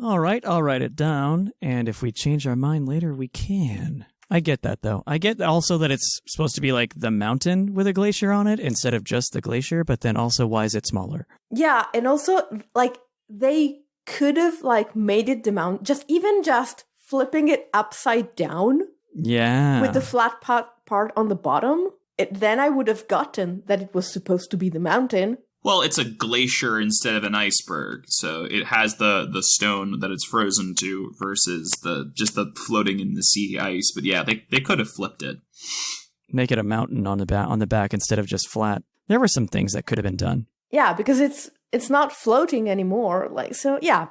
All right, I'll write it down, and if we change our mind later, we can. I get that, though. I get also that it's supposed to be like the mountain with a glacier on it instead of just the glacier, but then also why is it smaller? Yeah, and also, they could have, made it the mountain, just flipping it upside down. Yeah. With the flat part on the bottom. Then I would have gotten that it was supposed to be the mountain. Well, it's a glacier instead of an iceberg, so it has the stone that it's frozen to versus the floating in the sea ice. But yeah, they could have flipped it. Make it a mountain on the back instead of just flat. There were some things that could have been done. Yeah, because it's not floating anymore.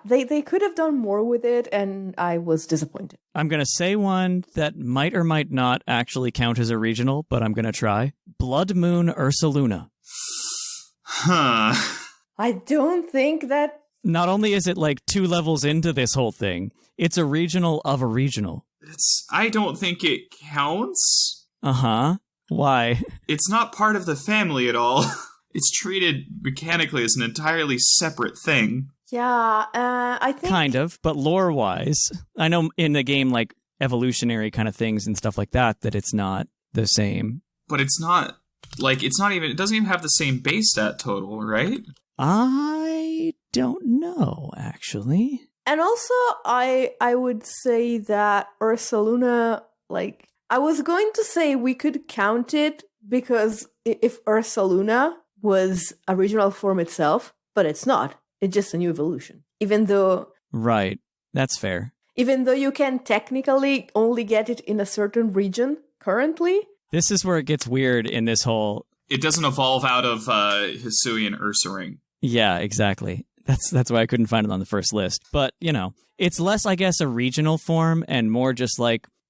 They could have done more with it, and I was disappointed. I'm going to say one that might or might not actually count as a regional, but I'm going to try. Blood Moon Ursaluna. Huh. I don't think that... Not only is it 2 levels into this whole thing, it's a regional of a regional. I don't think it counts. Uh-huh. Why? It's not part of the family at all. It's treated mechanically as an entirely separate thing. Yeah, I think... Kind of, but lore-wise, I know in the game, evolutionary kind of things and stuff like that it's not the same. But it's not... it doesn't even have the same base stat total, right? I don't know, actually. And also, I would say that Ursaluna, I was going to say we could count it because if Ursaluna was a regional form itself, but it's not. It's just a new evolution. Even though... Right. That's fair. Even though you can technically only get it in a certain region currently... This is where it gets weird in this whole... It doesn't evolve out of Hisui and Ursaring. Yeah, exactly. That's why I couldn't find it on the first list. But, it's less, I guess, a regional form and more just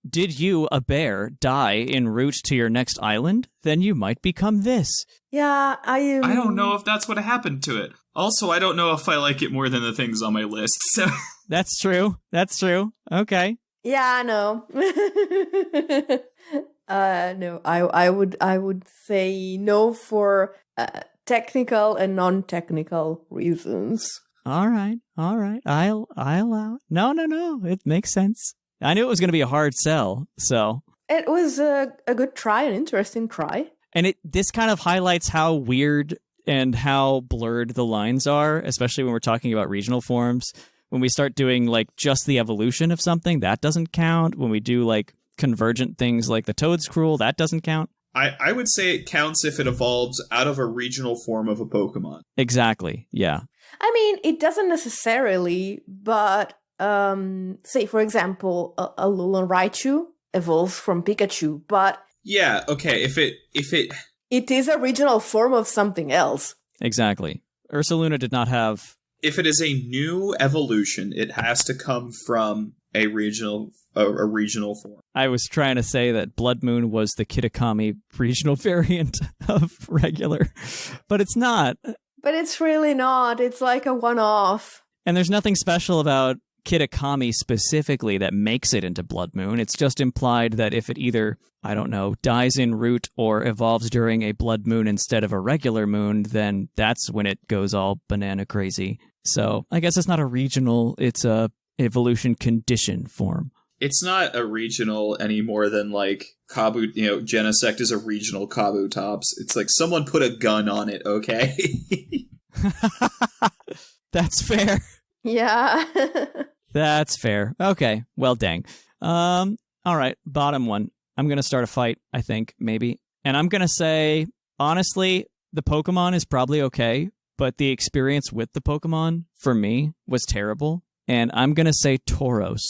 did you, a bear, die en route to your next island? Then you might become this. Yeah, I don't know if that's what happened to it. Also, I don't know if I like it more than the things on my list, so... That's true. Okay. Yeah, no. No, I would say no for technical and non-technical reasons. All right. I'll allow it. No. It makes sense. I knew it was going to be a hard sell, so... It was a good try, an interesting try. And this kind of highlights how weird and how blurred the lines are, especially when we're talking about regional forms. When we start doing, just the evolution of something, that doesn't count. When we do, convergent things like the Toedscruel, that doesn't count. I would say it counts if it evolves out of a regional form of a Pokemon. Exactly, yeah. I mean, it doesn't necessarily, but say, for example, a Alolan Raichu evolves from Pikachu, but... Yeah, okay, if it... It is a regional form of something else. Exactly. Ursaluna did not have... If it is a new evolution, it has to come from a regional form. I was trying to say that Blood Moon was the Kitakami regional variant of regular, but it's not. But it's really not. It's like a one-off. And there's nothing special about Kitakami specifically that makes it into Blood Moon. It's just implied that if it either, I don't know, dies en route or evolves during a Blood Moon instead of a regular moon, then that's when it goes all banana crazy. So I guess it's not a regional, it's a evolution condition form. It's not a regional any more than Kabu, Genesect is a regional Kabutops. It's someone put a gun on it, okay? That's fair. Yeah. That's fair. Okay. Well, dang. All right. Bottom one. I'm going to start a fight, I think, maybe. And I'm going to say, honestly, the Pokemon is probably okay, but the experience with the Pokemon, for me, was terrible. And I'm going to say Tauros.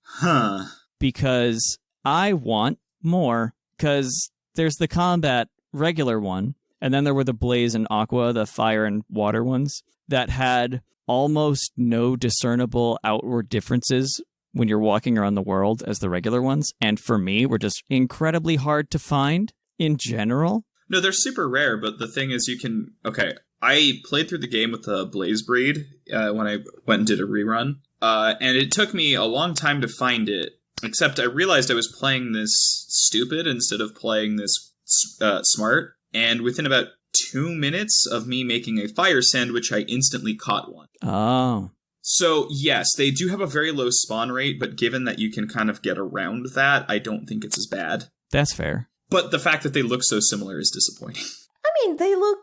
Huh. Because I want more, because there's the combat regular one, And then there were the Blaze and Aqua, the fire and water ones, that had almost no discernible outward differences when you're walking around the world as the regular ones. And for me, were just incredibly hard to find in general. No, they're super rare, but the thing is I played through the game with the Blaze breed when I went and did a rerun. And it took me a long time to find it, except I realized I was playing this stupid instead of playing this smart. And within about 2 minutes of me making a fire sandwich, I instantly caught one. Oh. So, yes, they do have a very low spawn rate, but given that you can kind of get around that, I don't think it's as bad. That's fair. But the fact that they look so similar is disappointing. I mean, they look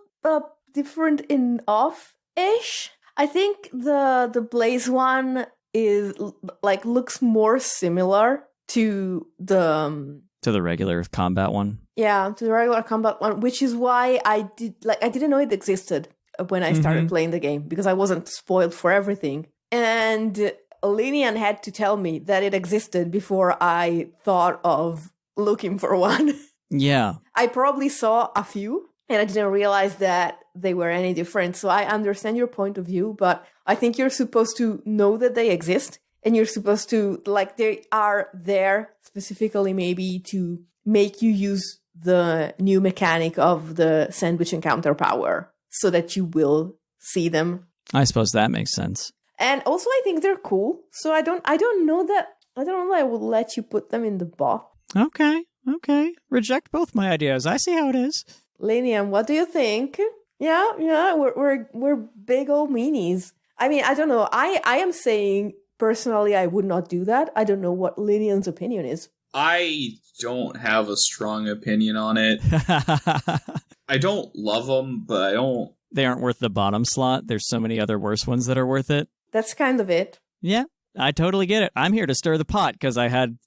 different enough-ish. I think the Blaze one is looks more similar to the regular combat one. Yeah, to the regular combat one, which is why I didn't know it existed when I started playing the game, because I wasn't spoiled for everything. And Lynian had to tell me that it existed before I thought of looking for one. Yeah. I probably saw a few, and I didn't realize that they were any different. So I understand your point of view, but I think you're supposed to know that they exist, and you're supposed to, they are there specifically maybe to make you use the new mechanic of the sandwich encounter power so that you will see them. I suppose that makes sense. And also I think they're cool. So I don't know that I would let you put them in the box. Okay. Reject both my ideas. I see how it is. Lynian, what do you think? Yeah, we're big old meanies. I mean, I don't know. I am saying personally I would not do that. I don't know what Lynian's opinion is. I don't have a strong opinion on it. I don't love them, but I don't... They aren't worth the bottom slot. There's so many other worse ones that are worth it. That's kind of it. Yeah, I totally get it. I'm here to stir the pot because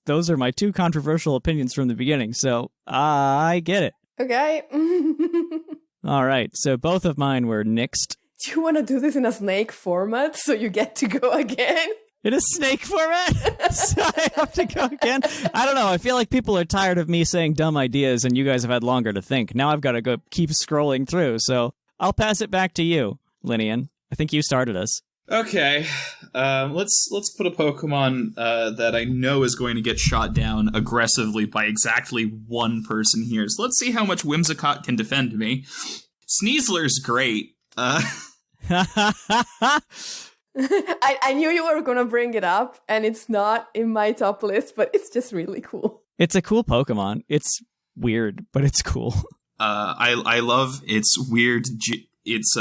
those are my two controversial opinions from the beginning, so I get it. Okay. All right, so both of mine were nixed. Do you want to do this in a snake format so you get to go again? In a snake format? So I have to go again? I don't know. I feel like people are tired of me saying dumb ideas and you guys have had longer to think. Now I've got to go keep scrolling through. So I'll pass it back to you, Lynian. I think you started us. Okay. Let's put a Pokemon that I know is going to get shot down aggressively by exactly one person here. So let's see how much Whimsicott can defend me. Sneasler's great. I knew you were going to bring it up, and it's not in my top list, but it's just really cool. It's a cool Pokemon. It's weird, but it's cool. I love its weird, its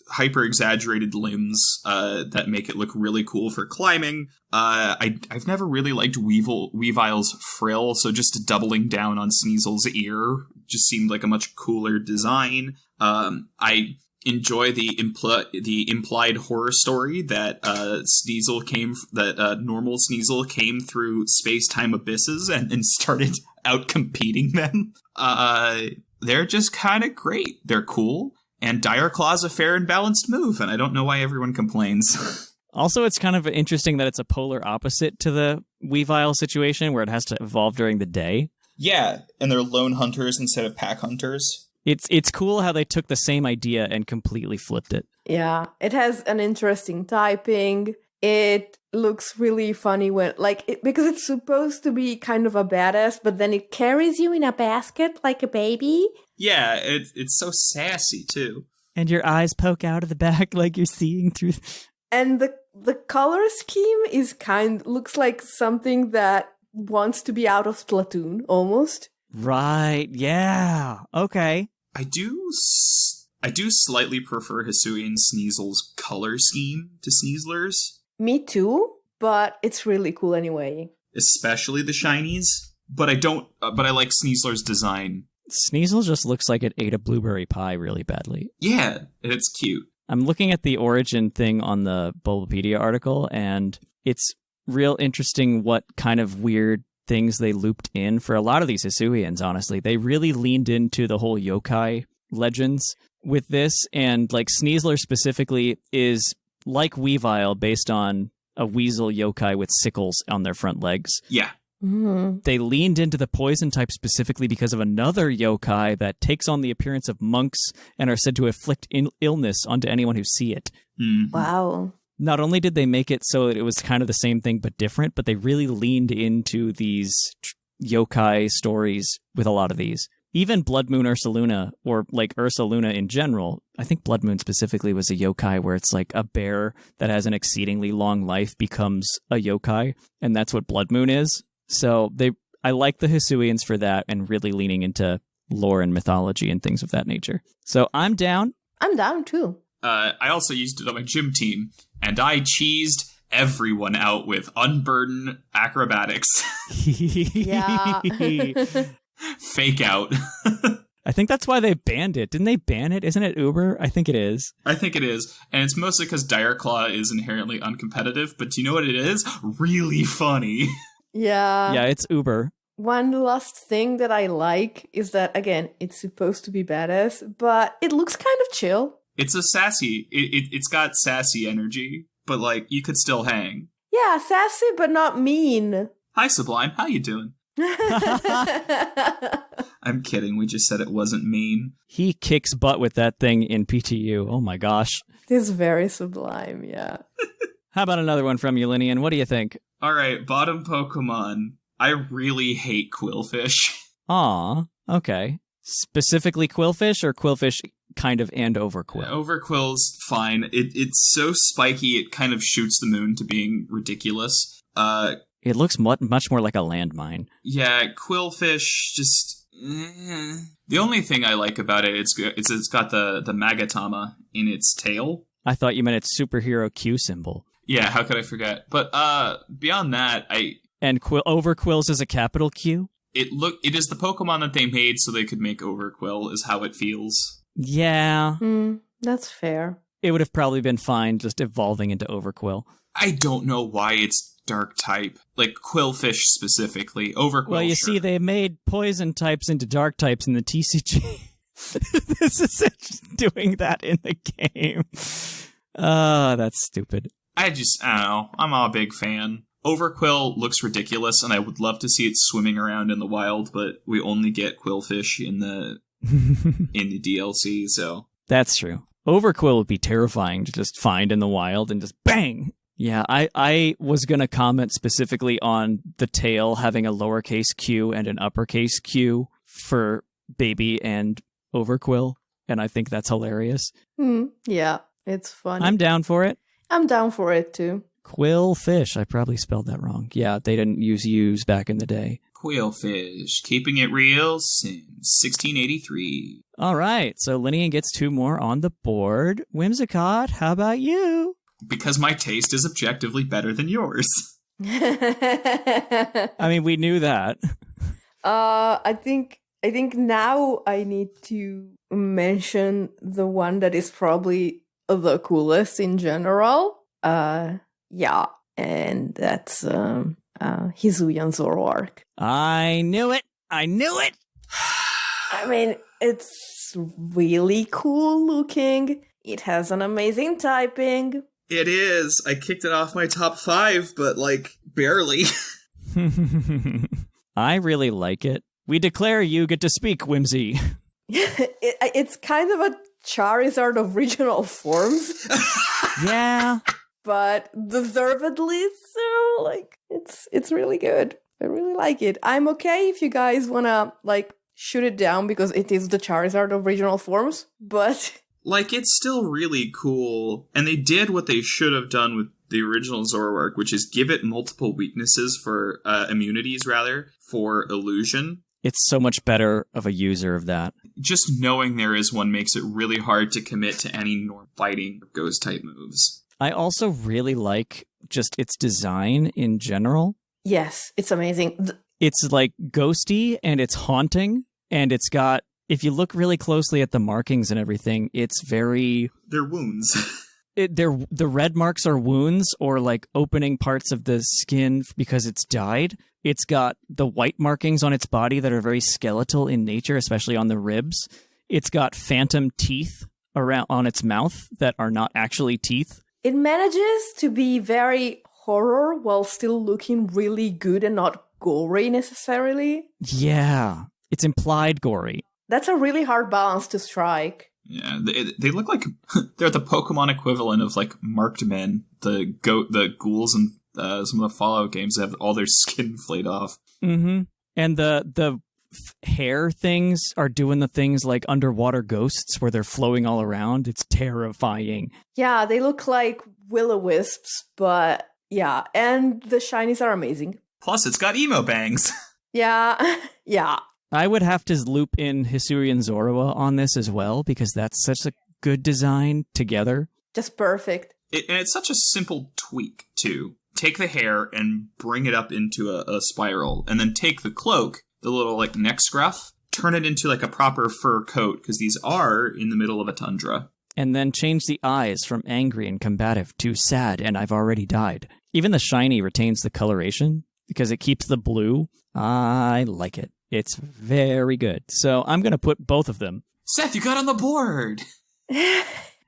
hyper exaggerated limbs that make it look really cool for climbing. I've never really liked Weavile's frill, so just doubling down on Sneasel's ear just seemed like a much cooler design. I enjoy the implied horror story that normal Sneasel came through space-time abysses and started out-competing them. They're just kind of great. They're cool, and Dire Claw's a fair and balanced move, and I don't know why everyone complains. Also, it's kind of interesting that it's a polar opposite to the Weavile situation, where it has to evolve during the day. Yeah, and they're lone hunters instead of pack hunters. It's cool how they took the same idea and completely flipped it. Yeah, it has an interesting typing. It looks really funny because it's supposed to be kind of a badass, but then it carries you in a basket like a baby. Yeah, it's so sassy too. And your eyes poke out of the back like you're seeing through. And the color scheme looks like something that wants to be out of Splatoon almost. Right, yeah. Okay. I do slightly prefer Hisuian Sneasel's color scheme to Sneasler's. Me too, but it's really cool anyway. Especially the shinies. But I like Sneasler's design. Sneasel just looks like it ate a blueberry pie really badly. Yeah, it's cute. I'm looking at the origin thing on the Bulbapedia article, and it's real interesting what kind of weird things they looped in for a lot of these Hisuians, honestly. They really leaned into the whole yokai legends with this, and Sneasler specifically is like Weavile based on a weasel yokai with sickles on their front legs. Yeah. They leaned into the poison type specifically because of another yokai that takes on the appearance of monks and are said to afflict illness onto anyone who see it. Wow. Not only did they make it so that it was kind of the same thing but different, but they really leaned into these yokai stories with a lot of these. Even Blood Moon Ursaluna, or like Ursaluna in general, I think Blood Moon specifically was a yokai where it's like a bear that has an exceedingly long life becomes a yokai, and that's what Blood Moon is. So I like the Hisuians for that and really leaning into lore and mythology and things of that nature. So I'm down. I'm down too. I also used it on my gym team, and I cheesed everyone out with unburdened acrobatics. Yeah. Fake out. I think that's why they banned it. Didn't they ban it? Isn't it Uber? I think it is. I think it is. And it's mostly because Dire Claw is inherently uncompetitive, but do you know what it is? Really funny. Yeah. Yeah, it's Uber. One last thing that I like is that, again, it's supposed to be badass, but it looks kind of chill. It's a sassy. It's got sassy energy, but like you could still hang. Yeah, sassy, but not mean. Hi, Sublime. How you doing? I'm kidding. We just said it wasn't mean. He kicks butt with that thing in PTU. Oh my gosh. It is very sublime, yeah. How about another one from you, Lynian? What do you think? All right, bottom Pokemon. I really hate Quillfish. Aw, okay. Specifically Quillfish or Quillfish kind of and Overquill? Overquill's fine. It's so spiky it kind of shoots the moon to being ridiculous. It looks much more like a landmine. Yeah, Quillfish just... The only thing I like about it, it's got the Magatama in its tail. I thought you meant its superhero Q symbol. Yeah, how could I forget? But beyond that, And Overquill's is a capital Q? It is the Pokemon that they made so they could make Overquill, is how it feels. Yeah. That's fair. It would have probably been fine just evolving into Overquill. I don't know why it's dark type. Like Quillfish specifically. Overquill, well, you see, they made poison types into dark types in the TCG. This is it, doing that in the game. That's stupid. I don't know. I'm not a big fan. Overquill looks ridiculous, and I would love to see it swimming around in the wild, but we only get Quillfish in the DLC, so... That's true. Overquill would be terrifying to just find in the wild and just bang! Yeah, I was going to comment specifically on the tail having a lowercase q and an uppercase q for Baby and Overquill, and I think that's hilarious. Yeah, it's funny. I'm down for it. I'm down for it, too. Quillfish. I probably spelled that wrong. Yeah, they didn't use U's back in the day. Quillfish, keeping it real since 1683. All right, so Lynian gets 2 more on the board. Whimsicott, how about you? Because my taste is objectively better than yours. I mean, we knew that. I think now I need to mention the one that is probably the coolest in general. Yeah, and that's Hisuian Zoroark. I knew it! I mean, it's really cool looking. It has an amazing typing. It is. I kicked it off my top 5, but, like, barely. I really like it. We declare you get to speak, Whimsy. It's kind of a Charizard of regional forms. Yeah. But deservedly so. Like, it's really good. I really like it. I'm okay if you guys wanna, like, shoot it down because it is the Charizard of regional forms, but... Like, it's still really cool, and they did what they should have done with the original Zoroark, which is give it multiple weaknesses for, immunities, rather, for illusion. It's so much better of a user of that. Just knowing there is one makes it really hard to commit to any normal fighting ghost-type moves. I also really like just its design in general. Yes, it's amazing. It's, like, ghosty, and it's haunting, and it's got... If you look really closely at the markings and everything, it's very... They're wounds. The red marks are wounds or like opening parts of the skin because it's died. It's got the white markings on its body that are very skeletal in nature, especially on the ribs. It's got phantom teeth around on its mouth that are not actually teeth. It manages to be very horror while still looking really good and not gory necessarily. Yeah, it's implied gory. That's a really hard balance to strike. Yeah, they look like they're the Pokemon equivalent of like marked men, the ghouls, and some of the Fallout games have all their skin flayed off. Mm-hmm. And the hair things are doing the things like underwater ghosts where they're flowing all around. It's terrifying. Yeah, they look like will-o-wisps, but yeah, and the shinies are amazing. Plus, it's got emo bangs. Yeah, yeah. I would have to loop in Hisui and Zorua on this as well, because that's such a good design together. Just perfect. And it's such a simple tweak, too. Take the hair and bring it up into a spiral, and then take the cloak, the little like neck scruff, turn it into like a proper fur coat, because these are in the middle of a tundra. And then change the eyes from angry and combative to sad and I've already died. Even the shiny retains the coloration, because it keeps the blue. I like it. It's very good. So I'm going to put both of them. Seth, you got on the board!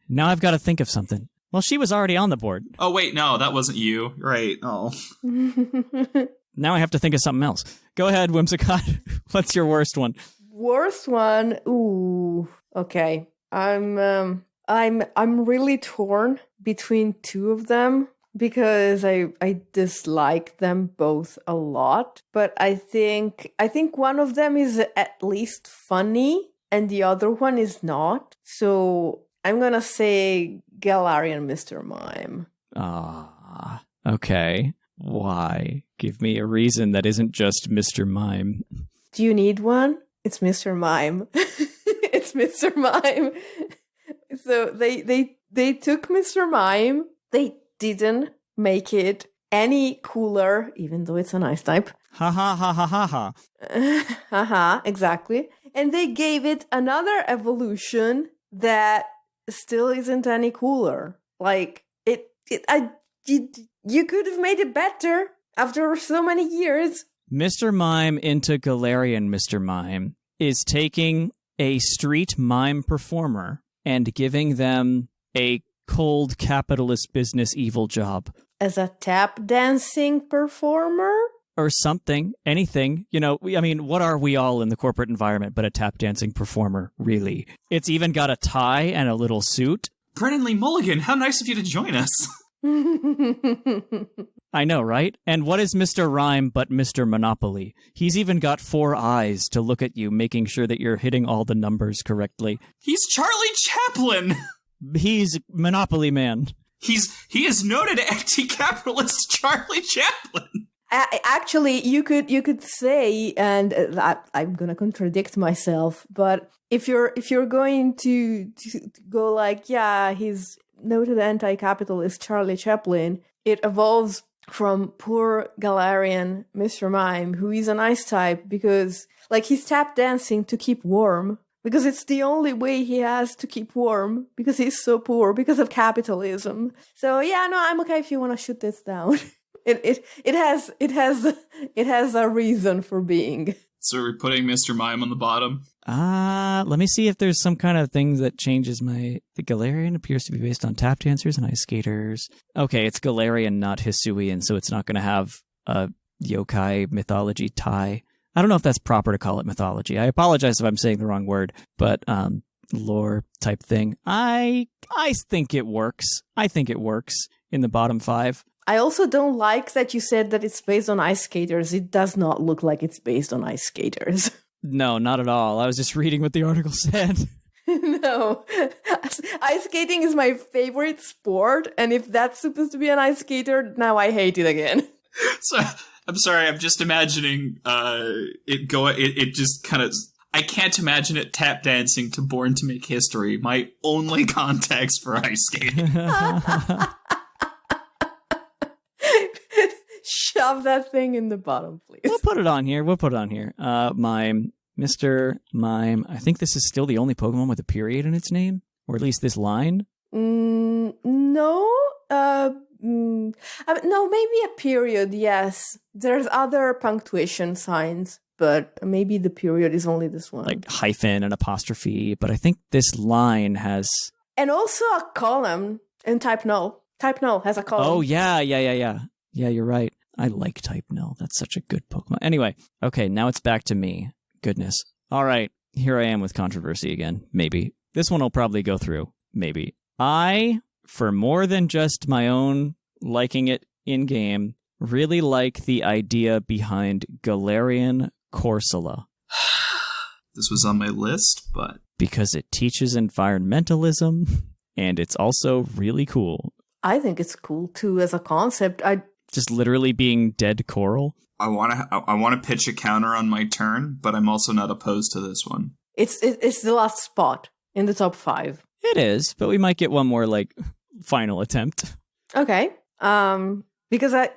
Now I've got to think of something. Well, she was already on the board. Oh, wait, no, that wasn't you. Right, oh. Now I have to think of something else. Go ahead, Whimsicott. What's your worst one? Worst one? Ooh, okay. I'm really torn between two of them, because I dislike them both a lot. But I think one of them is at least funny and the other one is not. So I'm gonna say Galarian Mr. Mime. Ah, okay. Why? Give me a reason that isn't just Mr. Mime. Do you need one? It's Mr. Mime. It's Mr. Mime. So they took Mr. Mime. They didn't make it any cooler, even though it's an ice type. Ha ha ha ha ha ha. Haha, exactly. And they gave it another evolution that still isn't any cooler. Like you could have made it better after so many years. Mr. Mime into Galarian Mr. Mime is taking a street mime performer and giving them a cold capitalist business evil job. As a tap dancing performer? Or something, anything. You know, what are we all in the corporate environment but a tap dancing performer, really? It's even got a tie and a little suit. Brennan Lee Mulligan, how nice of you to join us. I know, right? And what is Mr. Rhyme but Mr. Monopoly? He's even got 4 eyes to look at you, making sure that you're hitting all the numbers correctly. He's Charlie Chaplin! He's Monopoly Man. He is noted anti-capitalist Charlie Chaplin! Actually, you could say, and I'm gonna contradict myself, but if you're going to go like, yeah, he's noted anti-capitalist Charlie Chaplin, it evolves from poor Galarian Mr. Mime, who is an ice type, because like he's tap dancing to keep warm, because it's the only way he has to keep warm, because he's so poor because of capitalism. So yeah, no, I'm okay if you want to shoot this down. It has a reason for being. So we're putting Mr. Mime on the bottom? Let me see if there's some kind of thing that changes the Galarian appears to be based on tap dancers and ice skaters. Okay, it's Galarian, not Hisuian, so it's not going to have a yokai mythology tie. I don't know if that's proper to call it mythology. I apologize if I'm saying the wrong word, but lore type thing. I think it works. I think it works in the bottom 5. I also don't like that you said that it's based on ice skaters. It does not look like it's based on ice skaters. No, not at all. I was just reading what the article said. No. Ice skating is my favorite sport, and if that's supposed to be an ice skater, now I hate it again. So, I'm sorry, I'm just imagining it just kind of... I can't imagine it tap dancing to Born to Make History, my only context for ice skating. Shove that thing in the bottom, please. We'll put it on here. Mime. Mr. Mime. I think this is still the only Pokemon with a period in its name. Or at least this line. No. No, maybe a period, yes. There's other punctuation signs, but maybe the period is only this one. Like hyphen and apostrophe. But I think this line has... And also a column in type null. Type null has a column. Oh, yeah. Yeah, you're right. I like type Null. That's such a good Pokemon. Anyway, okay, now it's back to me. Goodness. All right, here I am with controversy again. Maybe. This one will probably go through. Maybe. I, for more than just my own liking it in-game, really like the idea behind Galarian Corsola. This was on my list, but... Because it teaches environmentalism, and it's also really cool. I think it's cool, too, as a concept. Just literally being dead coral. I want to pitch a counter on my turn, but I'm also not opposed to this one. It's the last spot in the top 5. It is, but we might get one more, final attempt. Okay. Because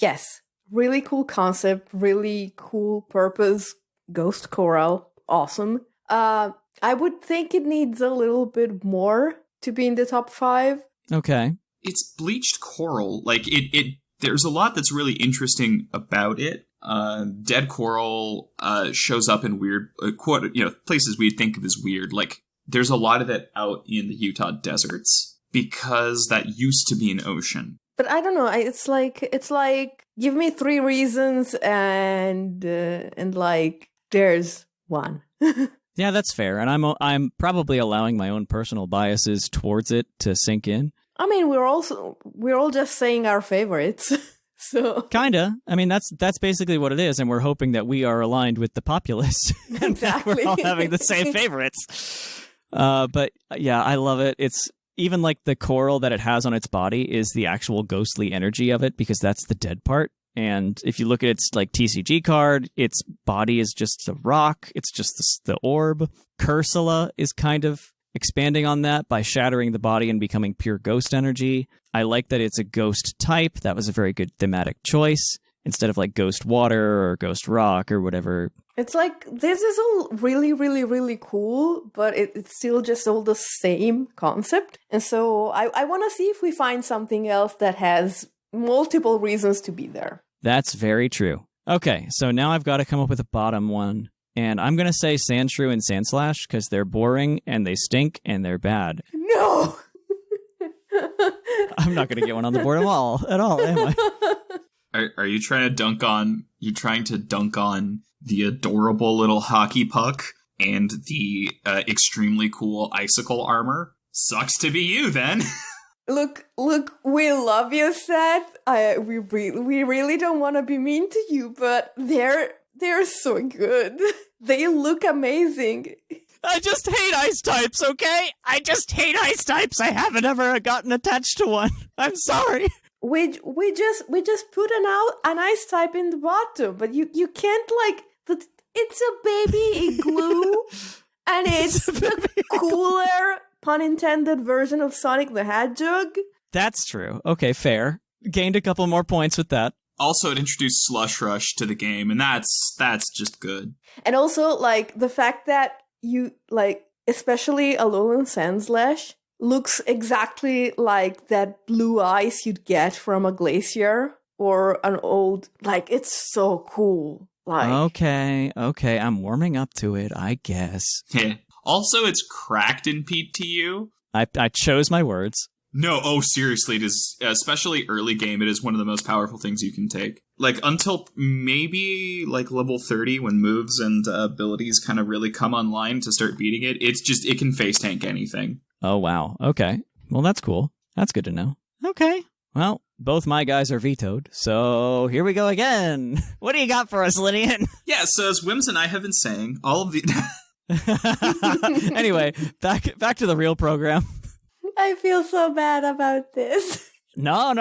yes, really cool concept, really cool purpose, ghost coral, awesome. I would think it needs a little bit more to be in the top 5. Okay. It's bleached coral. There's a lot that's really interesting about it. Dead coral shows up in weird, places we'd think of as weird. There's a lot of it out in the Utah deserts because that used to be an ocean. But I don't know. It's like give me 3 reasons and there's one. Yeah, that's fair. And I'm probably allowing my own personal biases towards it to sink in. I mean, we're all just saying our favorites. So kinda. I mean, that's basically what it is, and we're hoping that we are aligned with the populace. Exactly. We're all having the same favorites. But yeah, I love it. It's even the coral that it has on its body is the actual ghostly energy of it, because that's the dead part. And if you look at its TCG card, its body is just a rock. It's just the orb. Cursula is kind of expanding on that by shattering the body and becoming pure ghost energy. I like that it's a ghost type. That was a very good thematic choice instead of ghost water or ghost rock or whatever. It's this is all really, really, really cool, but it's still just all the same concept. And so I want to see if we find something else that has multiple reasons to be there. That's very true. Okay, so now I've got to come up with a bottom one. And I'm going to say Sandshrew and Sandslash because they're boring and they stink and they're bad. No! I'm not going to get one on the board at all, am I? Are you trying to dunk on the adorable little hockey puck and the extremely cool icicle armor? Sucks to be you, then. Look, we love you, Seth. We really don't want to be mean to you, but they're so good. They look amazing. I just hate ice types, okay? I just hate ice types. I haven't ever gotten attached to one. I'm sorry. We just put an ice type in the bottom, but you can't it's a baby igloo, and it's the cooler, pun intended, version of Sonic the Hedgehog. That's true. Okay, fair. Gained a couple more points with that. Also, it introduced Slush Rush to the game, and that's just good. And also, the fact that you, especially Alolan Sandslash, looks exactly like that blue ice you'd get from a glacier or an old, it's so cool. Okay, I'm warming up to it, I guess. Also, it's cracked in PTU. I chose my words. No, seriously, it is, especially early game, it is one of the most powerful things you can take. Until maybe, level 30, when moves and abilities kind of really come online to start beating it, it can face tank anything. Oh, wow. Okay. Well, that's cool. That's good to know. Okay. Well, both my guys are vetoed, so here we go again. What do you got for us, Lynian? Yeah, so as Whims and I have been saying, all of the... Anyway, back to the real program. I feel so bad about this. No.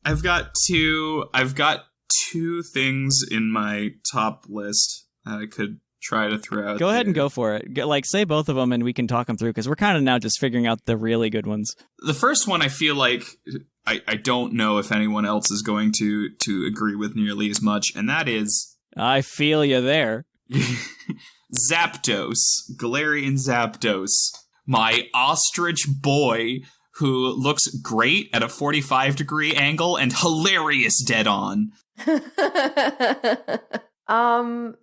I've got two things in my top list I could try to throw out. Go ahead and go for it. Say both of them and we can talk them through, because we're kind of now just figuring out the really good ones. The first one, I feel like I don't know if anyone else is going to agree with nearly as much, and that is... I feel you there. Zapdos. Galarian Zapdos. My ostrich boy who looks great at a 45-degree angle and hilarious dead on.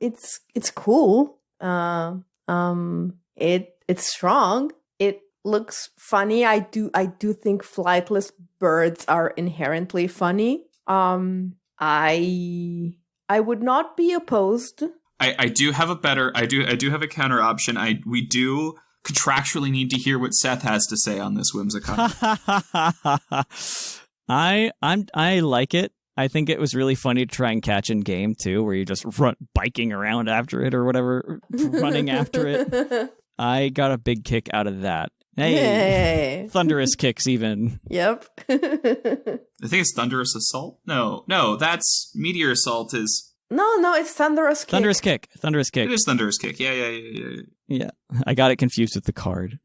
It's cool. It's strong. It looks funny. I do think flightless birds are inherently funny. I would not be opposed. I do have a better. I do have a counter option. We do contractually need to hear what Seth has to say on this Whimsicott. I like it. I think it was really funny to try and catch in game too, where you just run biking around after it or whatever, running after it. I got a big kick out of that. Hey. Thunderous kicks even. Yep. I think it's Thunderous Assault. No, that's Meteor Assault is. No, it's Thunderous Kick. Thunderous Kick. It is Thunderous Kick. Yeah. Yeah, I got it confused with the card.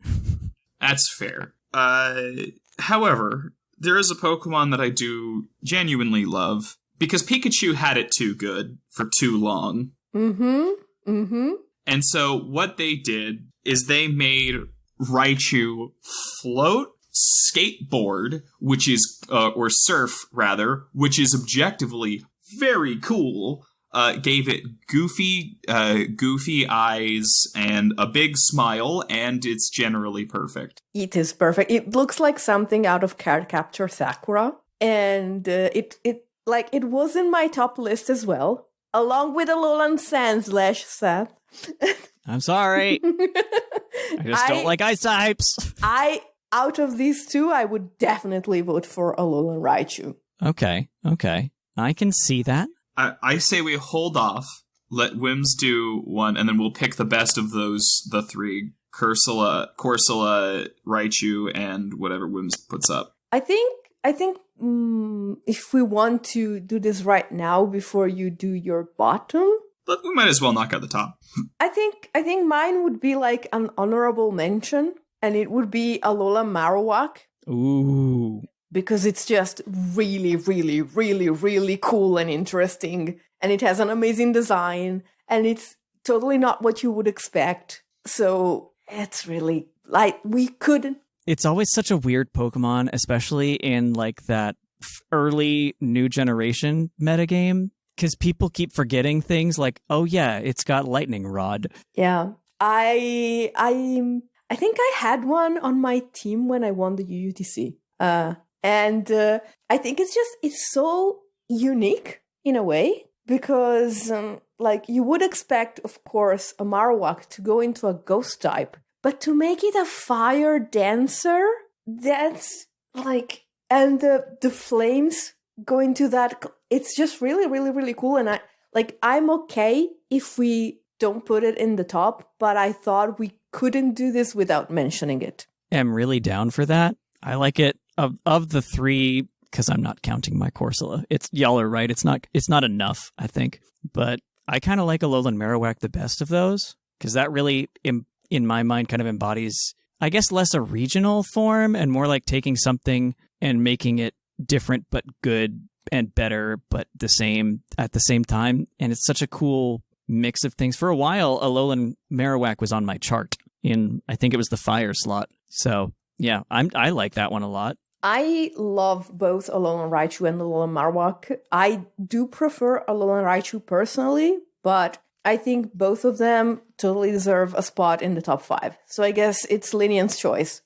That's fair. However, there is a Pokemon that I do genuinely love, because Pikachu had it too good for too long. And so what they did is they made Raichu float skateboard, which is, or surf rather, which is objectively very cool. Gave it goofy eyes and a big smile, and it's generally perfect. It is perfect. It looks like something out of Cardcaptor Sakura, and it was in my top list as well, along with Alolan Sand / Seth. I'm sorry. I just don't like ice types. Out of these two, I would definitely vote for Alolan Raichu. Okay. I can see that. I say we hold off, let Whims do one, and then we'll pick the best of the three. Corsola, Raichu, and whatever Whims puts up. I think if we want to do this right now before you do your bottom, but we might as well knock out the top. I think mine would be like an honorable mention, and it would be Alola Marowak. Ooh. Because it's just really, really, really, really cool and interesting, and it has an amazing design, and it's totally not what you would expect. So it's really like we couldn't. It's always such a weird Pokemon, especially in like that early new generation metagame, because people keep forgetting things like, oh yeah, it's got Lightning Rod. Yeah, I think I had one on my team when I won the UUTC. And I think it's so unique in a way, because like you would expect, of course, a Marowak to go into a ghost type, but to make it a fire dancer, that's like, and the flames go into that, it's just really, really, really cool. And I'm okay if we don't put it in the top, but I thought we couldn't do this without mentioning it. I'm really down for that. I like it. Of the three, because I'm not counting my Corsola. Y'all are right. It's not enough, I think. But I kind of like Alolan Marowak the best of those, because that really, in my mind, kind of embodies, I guess, less a regional form and more like taking something and making it different but good and better but the same at the same time. And it's such a cool mix of things. For a while, Alolan Marowak was on my chart in, I think it was the fire slot. So yeah, I like that one a lot. I love both Alolan Raichu and Alolan Marowak. I do prefer Alolan Raichu personally, but I think both of them totally deserve a spot in the top 5. So I guess it's Lynian's choice.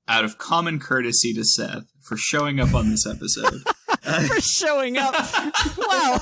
Out of common courtesy to Seth for showing up on this episode. For showing up. Wow.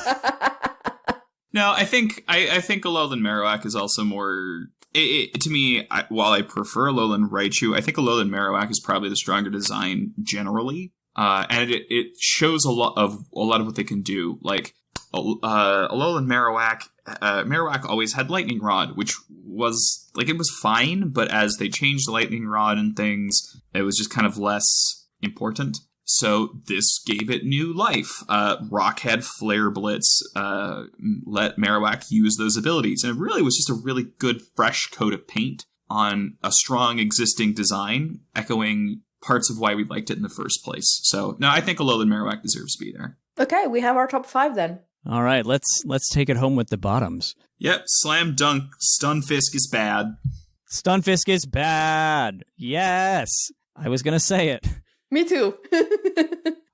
No, I think Alolan Marowak is also more. To me, while I prefer Alolan Raichu, I think Alolan Marowak is probably the stronger design generally, and it shows a lot of what they can do. Like Alolan Marowak, Marowak always had Lightning Rod, which was like it was fine, but as they changed the Lightning Rod and things, it was just kind of less important. So this gave it new life. Rock had Flare Blitz, let Marowak use those abilities. And it really was just a really good, fresh coat of paint on a strong existing design, echoing parts of why we liked it in the first place. So, no, I think Alolan Marowak deserves to be there. Okay, we have our top 5 then. All right, let's take it home with the bottoms. Yep, slam dunk, Stunfisk is bad. Stunfisk is bad. Yes, I was going to say it. Me too.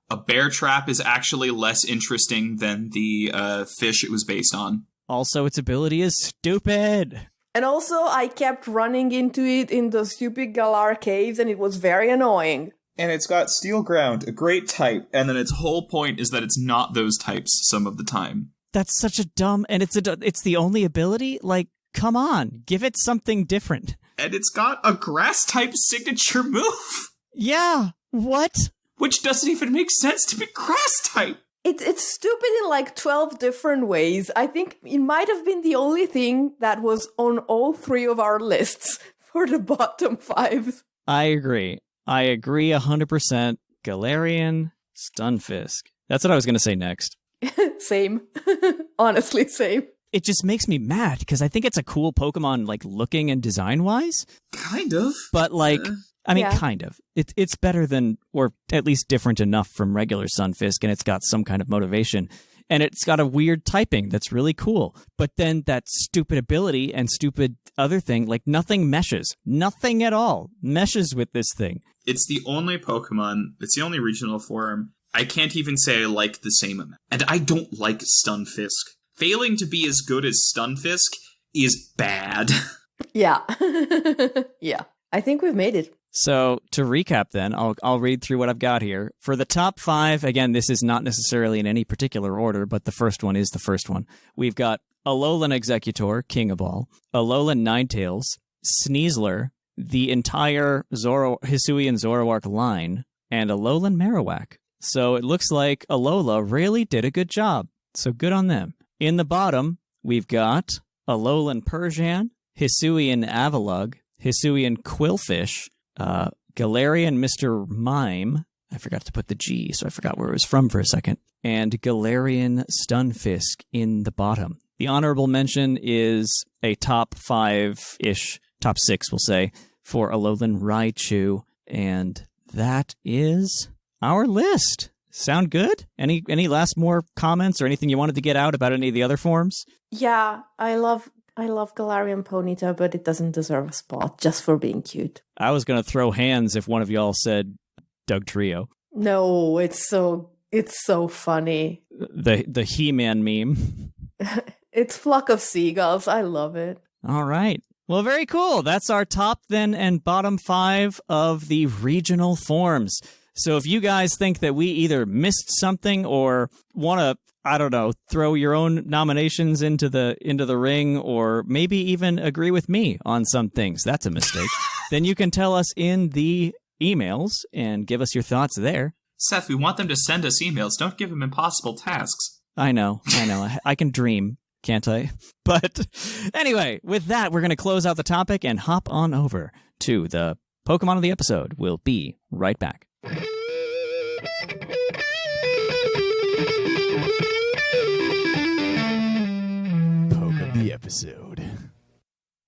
A bear trap is actually less interesting than the fish it was based on. Also, its ability is stupid. And also, I kept running into it in the stupid Galar caves, and it was very annoying. And it's got Steel Ground, a great type, and then its whole point is that it's not those types some of the time. That's such a dumb, and it's the only ability? Like, come on, give it something different. And it's got a Grass-type signature move! Yeah, what? Which doesn't even make sense to be Grass-type! It's stupid in like 12 different ways. I think it might have been the only thing that was on all 3 of our lists for the bottom 5. I agree 100%. Galarian Stunfisk. That's what I was going to say next. Same. Honestly, same. It just makes me mad because I think it's a cool Pokemon, like looking and design wise. Kind of. But like, I mean, Yeah. kind of. It's better than, or at least different enough from regular Stunfisk, and it's got some kind of motivation. And it's got a weird typing that's really cool. But then that stupid ability and stupid other thing, like nothing meshes. Nothing at all meshes with this thing. It's the only Pokemon, it's the only regional form. I can't even say I like the same amount. And I don't like Stunfisk. Failing to be as good as Stunfisk is bad. Yeah. Yeah. I think we've made it. So to recap then, I'll read through what I've got here. For the top 5, again, this is not necessarily in any particular order, but the first one is the first one. We've got Alolan Exeggutor, king of all, Alolan Ninetales, Sneasler, the entire Hisuian Zoroark line, and Alolan Marowak. So it looks like Alola really did a good job. So good on them. In the bottom, we've got Alolan Persian, Hisuian Avalugg, Hisuian Quillfish, Galarian Mr. Mime. I forgot to put the G, so I forgot where it was from for a second. And Galarian Stunfisk in the bottom. The honorable mention is a top 5-ish, top 6, we'll say, for Alolan Raichu. And that is our list. Sound good? Any last more comments or anything you wanted to get out about any of the other forms? Yeah, I love Galarian Ponyta, but it doesn't deserve a spot just for being cute. I was going to throw hands if one of y'all said Doug Trio. No, it's so funny. The He-Man meme. It's Flock of Seagulls. I love it. All right. Well, very cool. That's our top then and bottom 5 of the regional forms. So if you guys think that we either missed something or want to, I don't know, throw your own nominations into the ring, or maybe even agree with me on some things, that's a mistake, then you can tell us in the emails and give us your thoughts there. Seth, we want them to send us emails. Don't give them impossible tasks. I know. I can dream, can't I? But anyway, with that, we're going to close out the topic and hop on over to the Pokemon of the episode. We'll be right back. The episode.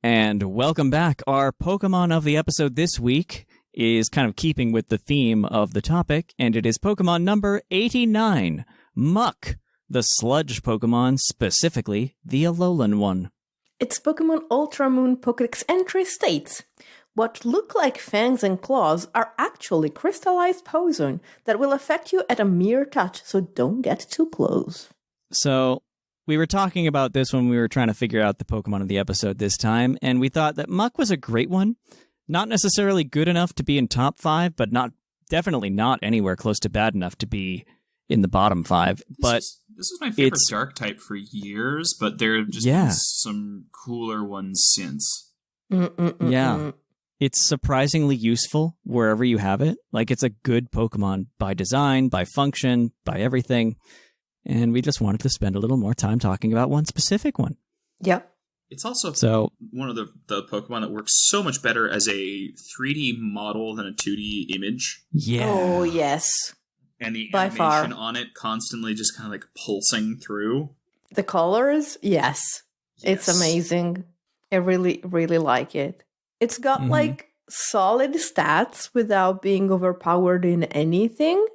And welcome back. Our Pokemon of the episode this week is kind of keeping with the theme of the topic, and it is Pokemon number 89, Muck, the sludge Pokemon, specifically the Alolan one. Its Pokemon Ultra Moon Pokédex entry states, what look like fangs and claws are actually crystallized poison that will affect you at a mere touch, so don't get too close. So we were talking about this when we were trying to figure out the Pokemon of the episode this time, and we thought that Muck was a great one. Not necessarily good enough to be in top 5, but definitely not anywhere close to bad enough to be in the bottom 5. But this is my favorite dark type for years, but there have just been some cooler ones since. Yeah. It's surprisingly useful wherever you have it. Like, it's a good Pokemon by design, by function, by everything. And we just wanted to spend a little more time talking about one specific one. Yep. It's also one of the Pokemon that works so much better as a 3D model than a 2D image. Yeah. Oh, yes. And the by animation far. on it constantly just kind of like pulsing through. The colors, yes. It's amazing. I really, really like it. It's got like solid stats without being overpowered in anything.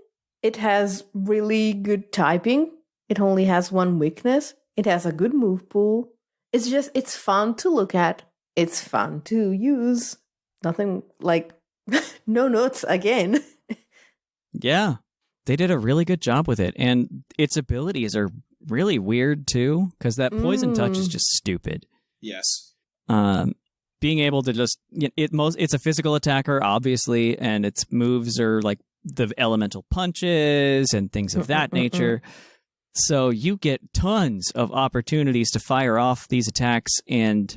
It has really good typing. It only has one weakness. It has a good move pool. It's fun to look at. It's fun to use. Nothing like, no notes again. Yeah. They did a really good job with it. And its abilities are really weird too, because that poison touch is just stupid. Yes. being able to just it's a physical attacker, obviously, and its moves are like the elemental punches and things of that nature. So you get tons of opportunities to fire off these attacks and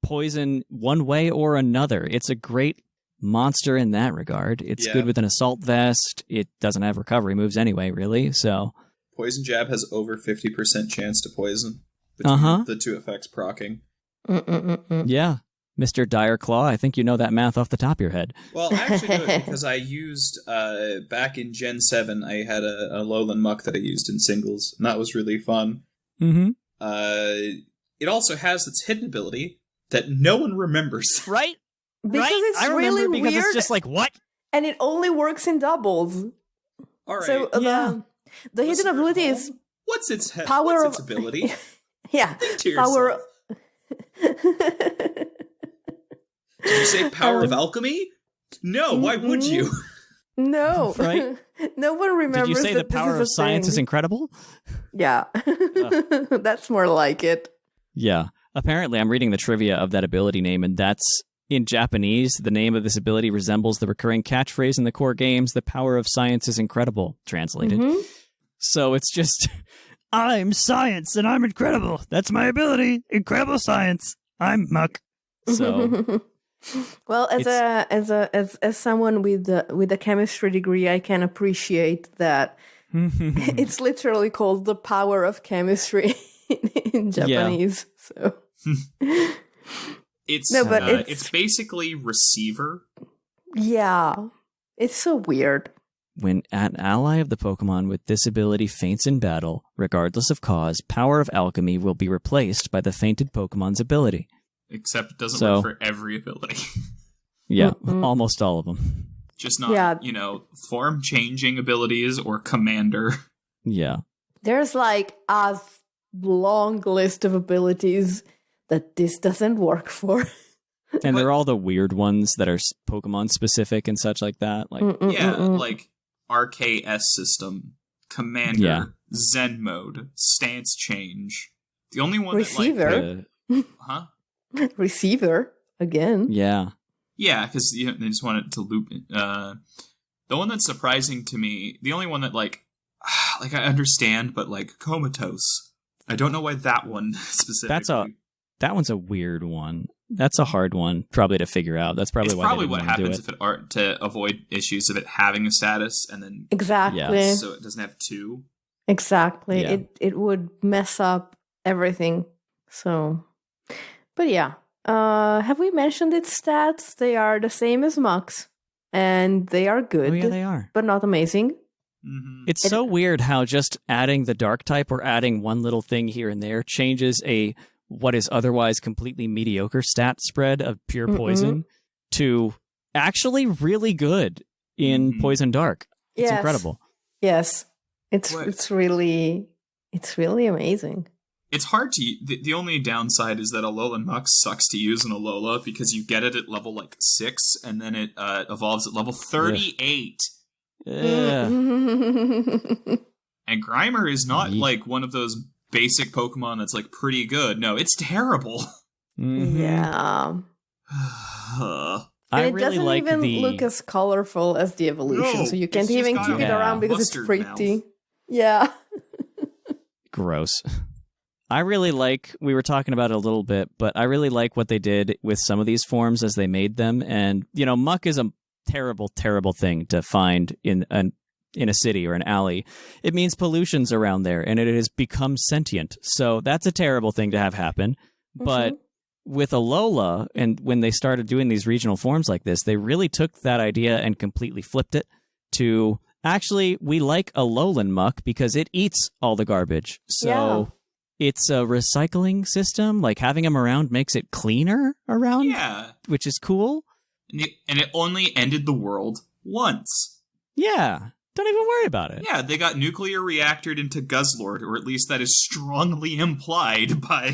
poison one way or another. It's a great monster in that regard. It's good with an assault vest. It doesn't have recovery moves anyway, really. So Poison Jab has over 50% chance to poison between the two effects proccing. Yeah. Mr. Dire Claw, I think you know that math off the top of your head. Well, I actually know it because I used, back in Gen 7, I had a Lowland Muck that I used in singles, and that was really fun. Mm-hmm. It also has its hidden ability that no one remembers. Right? Because it's I remember really because weird. it's just like, what? And it only works in doubles. All right. So the hidden ability is What's its power what's of its ability? yeah, Think to power. yourself. Did you say power of alchemy? No, why would you? No, Right? No one remembers. Did you say that the power this of science is thing. incredible? Yeah, that's more like it. Yeah. Apparently, I'm reading the trivia of that ability name, and that's in Japanese. The name of this ability resembles the recurring catchphrase in the core games, "The power of science is incredible," translated. So it's just, I'm science and I'm incredible. That's my ability. Incredible science. I'm muck. So Well, as someone with a chemistry degree, I can appreciate that it's literally called the power of chemistry in Japanese. So it's basically receiver. Yeah, it's so weird. when an ally of the Pokemon with this ability faints in battle, regardless of cause, Power of Alchemy will be replaced by the fainted Pokemon's ability. Except it doesn't work for every ability. Yeah, almost all of them. Just not, form-changing abilities or commander. Yeah. There's like a long list of abilities that this doesn't work for. And they're all the weird ones that are Pokemon-specific and such like that. Like like RKS system, Commander, Zen mode, Stance Change. The only one Receiver. Receiver, again. Yeah. Yeah, because they just want it to loop. The one that's surprising to me, the only one that I understand, but Comatose. I don't know why that one specifically. That one's a weird one. That's a hard one, probably to figure out. That's probably what happens if it are to avoid issues of it having a status and then exactly so it doesn't have two. Exactly, it would mess up everything. So, but yeah. Have we mentioned its stats? They are the same as Muck's, and they are good. Oh, yeah, they are. But not amazing. Mm-hmm. It's so weird how just adding the dark type or adding one little thing here and there changes what is otherwise completely mediocre stat spread of pure poison to actually really good in Poison Dark. It's incredible. Yes. It's really amazing. It's hard to... The only downside is that Alolan Muck sucks to use in Alola because you get it at level 6 and then it evolves at level 38. Yeah. And Grimer is not one of those basic Pokemon that's pretty good. No, it's terrible. Yeah. I And it really doesn't like even look as colorful as the evolution, No, so you can't it's just even got keep a it around because it's mustard pretty. mouth. Yeah. Gross. I really like, we were talking about it a little bit, but I really like what they did with some of these forms as they made them. And, Muck is a terrible, terrible thing to find in a city or an alley. It means pollution's around there and it has become sentient. So that's a terrible thing to have happen. But with Alola, and when they started doing these regional forms like this, they really took that idea and completely flipped it to, actually, we like Alolan Muck because it eats all the garbage. So it's a recycling system. Having them around makes it cleaner around. Yeah. Which is cool. And it only ended the world once. Yeah. Don't even worry about it. Yeah, they got nuclear reactored into Guzzlord, or at least that is strongly implied by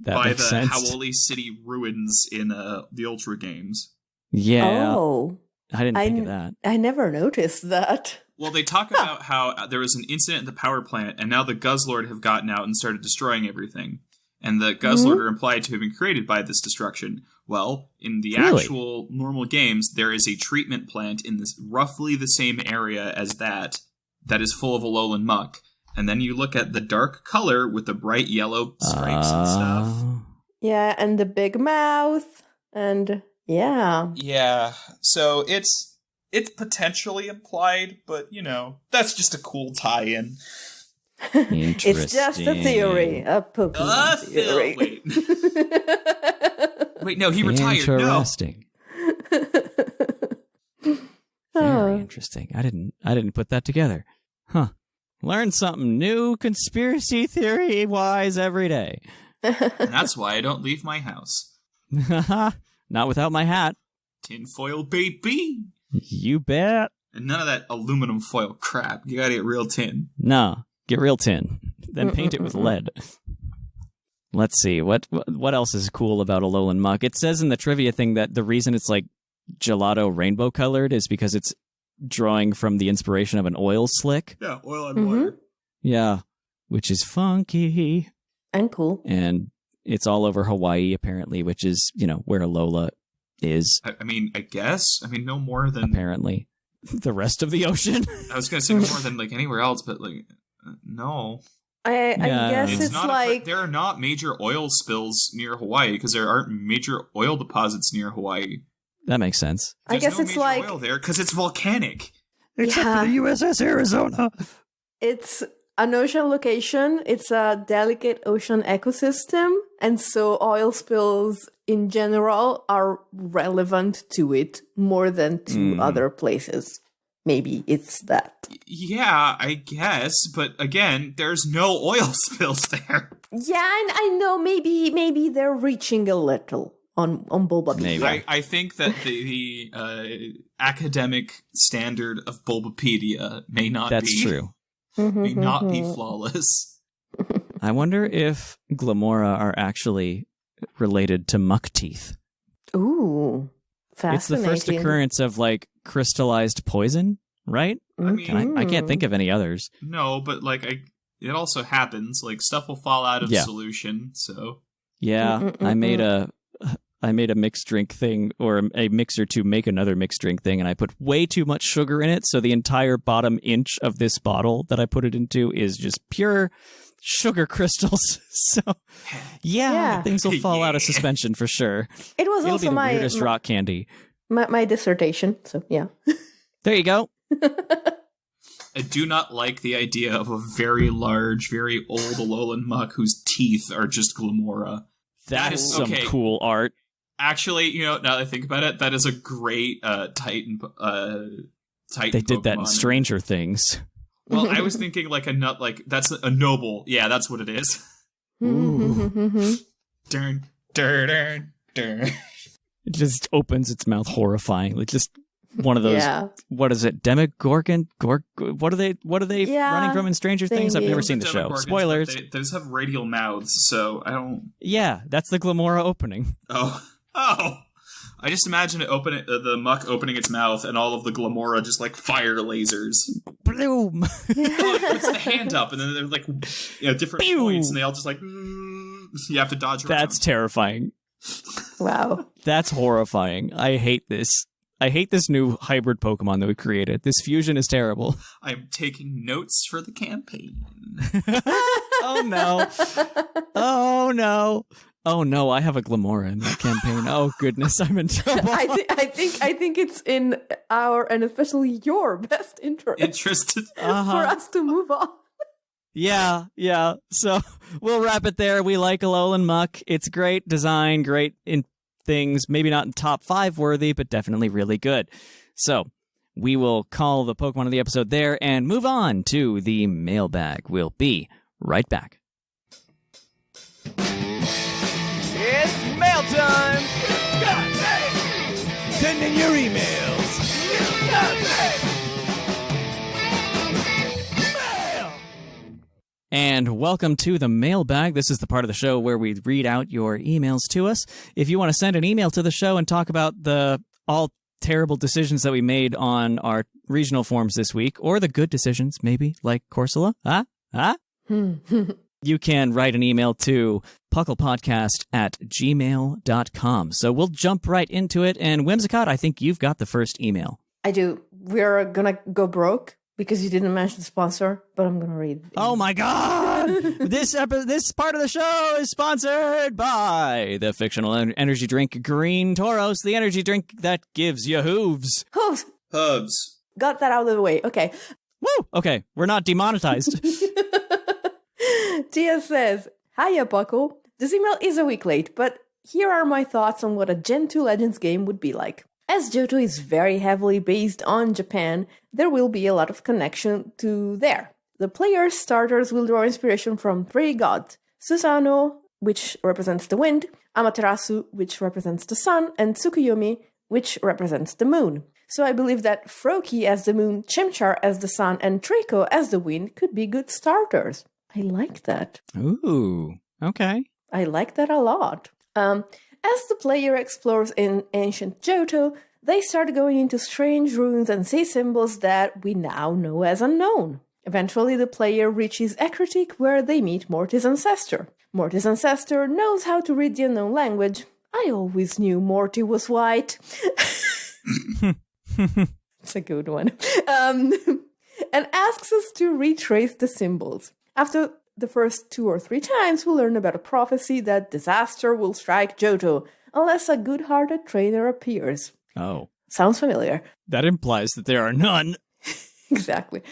that makes the sense. Howoli City ruins in the Ultra games. Yeah. Oh. I didn't think of that. I never noticed that. Well, they talk about how there was an incident at the power plant, and now the Guzzlord have gotten out and started destroying everything. and the Guzzlord are implied to have been created by this destruction. Well, in the actual normal games, there is a treatment plant in this roughly the same area as that is full of Alolan muck. And then you look at the dark color with the bright yellow stripes and stuff. Yeah, and the big mouth, and yeah. Yeah, so it's potentially implied, but, that's just a cool tie-in. It's just a theory, a Pokemon theory. Wait, no, he retired. Interesting. Very interesting. I didn't put that together. Huh. Learn something new conspiracy theory wise every day. And that's why I don't leave my house. Not without my hat. Tinfoil baby. You bet. And none of that aluminum foil crap. You gotta get real tin. No, get real tin. Then paint it with lead. Let's see, what else is cool about Alolan Muck? It says in the trivia thing that the reason it's like gelato rainbow colored is because it's drawing from the inspiration of an oil slick. Yeah, oil and water. Yeah, which is funky. And cool. And it's all over Hawaii, apparently, which is, where Alola is. I guess. No more than... Apparently. The rest of the ocean? I was going to say no more than, anywhere else, but, no. I guess it's like... there are not major oil spills near Hawaii, because there aren't major oil deposits near Hawaii. That makes sense. I guess it's like... oil there, because it's volcanic. Except for the USS Arizona. It's an ocean location. It's a delicate ocean ecosystem. And so oil spills in general are relevant to it more than to other places. Maybe it's that. Yeah, I guess. But again, there's no oil spills there. Yeah, and I know maybe they're reaching a little on Bulbapedia. Maybe. I think that the academic standard of Bulbapedia may not may not be flawless. I wonder if Glamora are actually related to muck teeth. Ooh, fascinating. It's the first occurrence of crystallized poison, right? I can't think of any others. No, but it also happens. Stuff will fall out of solution. So I made a mixed drink thing, or a mixer to make another mixed drink thing, and I put way too much sugar in it, so the entire bottom inch of this bottle that I put it into is just pure sugar crystals. So, things will fall out of suspension for sure. It'll be the my weirdest rock candy. My dissertation, so yeah. There you go. I do not like the idea of a very large, very old Alolan Muck whose teeth are just Glamora. That is some cool art. Actually, now that I think about it, that is a great Titan They did that in Stranger Things. Well, I was thinking a nut, that's a noble. Yeah, that's what it is. Ooh. Dun, dun, dun, dun. It just opens its mouth horrifyingly. Just one of those, what is it, Demogorgon? What are they running from in Stranger Things? I've never seen the show. Spoilers. They just have radial mouths, so I don't... Yeah, that's the Glamora opening. Oh! I just imagine the Muck opening its mouth and all of the Glamora just fire lasers. Bloom! It puts the hand up and then they're different points and they all just you have to dodge around. That's terrifying. Wow. That's horrifying. I hate this. I hate this new hybrid Pokemon that we created. This fusion is terrible. I'm taking notes for the campaign. Oh no. Oh no. Oh no, I have a Glamora in that campaign. Oh goodness, I'm in trouble. I think it's in our, and especially your, best interest for us to move on. Yeah. So we'll wrap it there. We like Alolan Muck. It's great design, great in things. Maybe not in top 5 worthy, but definitely really good. So we will call the Pokemon of the episode there and move on to the mailbag. We'll be right back. It's mail time! Send in your emails! Mail! And welcome to the mailbag. This is the part of the show where we read out your emails to us. If you want to send an email to the show and talk about the all terrible decisions that we made on our regional forums this week, or the good decisions, maybe, like Corsola, you can write an email to puclpodcast@gmail.com. So we'll jump right into it. And Whimsicott, I think you've got the first email. I do. We're gonna go broke because you didn't mention the sponsor, but I'm gonna read. Oh my God! This part of the show is sponsored by the fictional energy drink Green Toros, the energy drink that gives you hooves. Hooves. Hubs. Got that out of the way. Okay. Woo! Okay, we're not demonetized. Tia says, "Hiya, Puckle. This email is a week late, but here are my thoughts on what a Gen 2 Legends game would be like. As Johto is very heavily based on Japan, there will be a lot of connection to there. The player's starters will draw inspiration from three gods, Susanoo, which represents the wind, Amaterasu, which represents the sun, and Tsukuyomi, which represents the moon. So I believe that Froakie as the moon, Chimchar as the sun, and Trico as the wind could be good starters." I like that. Ooh, okay. I like that a lot. As the player explores in ancient Johto, they start going into strange runes and see symbols that we now know as unknown. Eventually, the player reaches Ekritik, where they meet Morty's ancestor. Morty's ancestor knows how to read the unknown language. I always knew Morty was white. It's a good one. And asks us to retrace the symbols. After the first 2 or 3 times, we'll learn about a prophecy that disaster will strike Johto unless a good-hearted trainer appears. Oh. Sounds familiar. That implies that there are none. Exactly.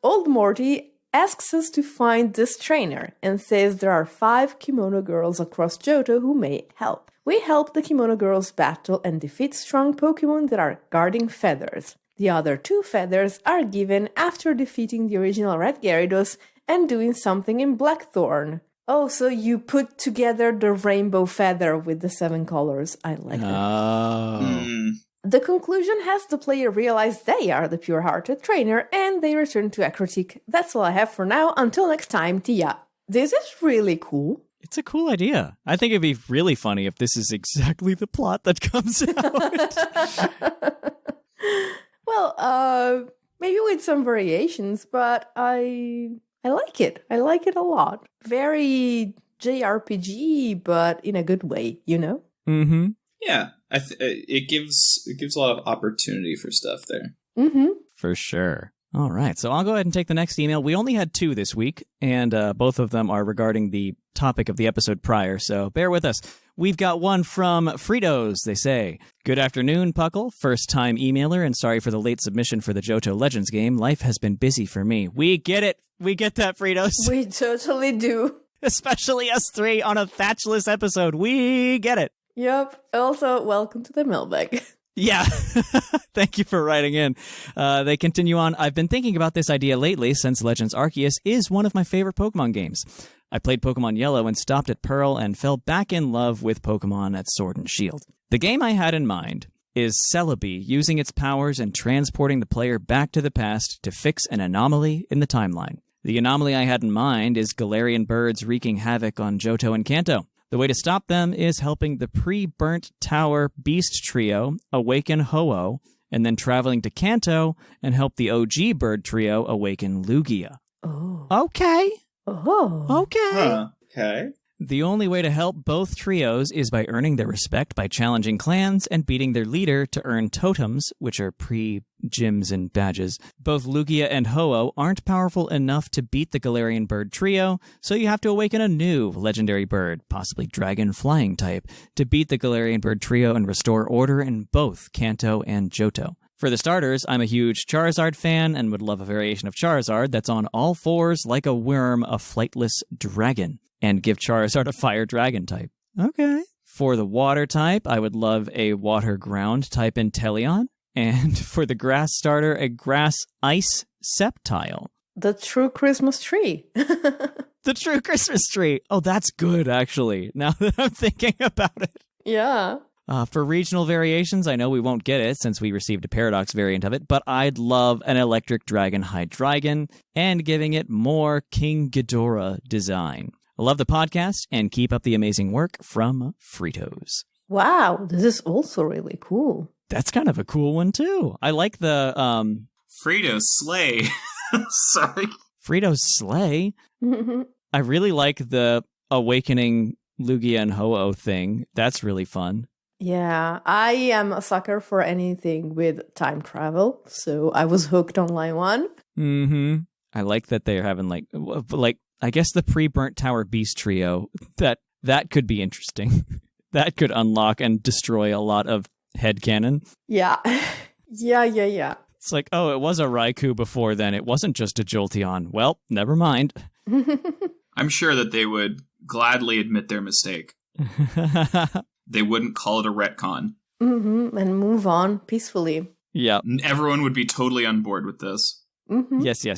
Old Morty asks us to find this trainer and says there are 5 kimono girls across Johto who may help. We help the kimono girls battle and defeat strong Pokemon that are guarding feathers. The other 2 feathers are given after defeating the original Red Gyarados and doing something in Blackthorn. Oh, so you put together the rainbow feather with the 7 colors. I like that. Oh. The conclusion has the player realize they are the pure-hearted trainer, and they return to Ekritik. That's all I have for now. Until next time, Tia. This is really cool. It's a cool idea. I think it'd be really funny if this is exactly the plot that comes out. Well, maybe with some variations, but I like it. I like it a lot. Very JRPG, but in a good way, you know? Mm-hmm. Yeah, it gives a lot of opportunity for stuff there. Mm-hmm. For sure. All right, so I'll go ahead and take the next email. We only had 2 this week, and both of them are regarding the topic of the episode prior, so bear with us. We've got one from Fritos. They say, "Good afternoon, Puckle. First-time emailer, and sorry for the late submission for the Johto Legends game. Life has been busy for me." We get it. We get that, Fritos. We totally do. Especially us 3 on a Thatchless episode. We get it. Yep. Also, welcome to the mailbag. Yeah. Thank you for writing in. They continue on. "I've been thinking about this idea lately since Legends Arceus is one of my favorite Pokemon games. I played Pokemon Yellow and stopped at Pearl and fell back in love with Pokemon at Sword and Shield. The game I had in mind is Celebi using its powers and transporting the player back to the past to fix an anomaly in the timeline. The anomaly I had in mind is Galarian birds wreaking havoc on Johto and Kanto. The way to stop them is helping the pre-burnt tower beast trio awaken Ho-Oh, and then traveling to Kanto and help the OG bird trio awaken Lugia." Oh. Okay. Oh. Okay. Huh. Okay. The only way to help both trios is by earning their respect by challenging clans and beating their leader to earn totems, which are pre-gyms and badges. Both Lugia and Ho-Oh aren't powerful enough to beat the Galarian bird trio, so you have to awaken a new legendary bird, possibly dragon flying type, to beat the Galarian bird trio and restore order in both Kanto and Johto. For the starters, I'm a huge Charizard fan and would love a variation of Charizard that's on all 4s like a worm, a flightless dragon, and give Charizard a fire dragon type. Okay. For the water type, I would love a water ground type Inteleon, and for the grass starter, a grass ice Sceptile. The true Christmas tree. The true Christmas tree. Oh, that's good, actually, now that I'm thinking about it. Yeah. For regional variations, I know we won't get it since we received a Paradox variant of it, but I'd love an Electric Dragon Hydreigon and giving it more King Ghidorah design. I love the podcast and keep up the amazing work from Fritos. Wow, this is also really cool. That's kind of a cool one, too. I like the, Frito Slay. Sorry. Fritos Slay. I really like the awakening Lugia and Ho-Oh thing. That's really fun. Yeah, I am a sucker for anything with time travel, so I was hooked on line 1. Mm-hmm. I like that they're having like I guess the pre-Burnt Tower Beast trio. That could be interesting. That could unlock and destroy a lot of headcanon. Yeah. Yeah. It's like, oh, it was a Raikou before then. It wasn't just a Jolteon. Well, never mind. I'm sure that they would gladly admit their mistake. They wouldn't call it a retcon. Mm-hmm. And move on peacefully. Yeah. Everyone would be totally on board with this. Mm-hmm. Yes. Yeah,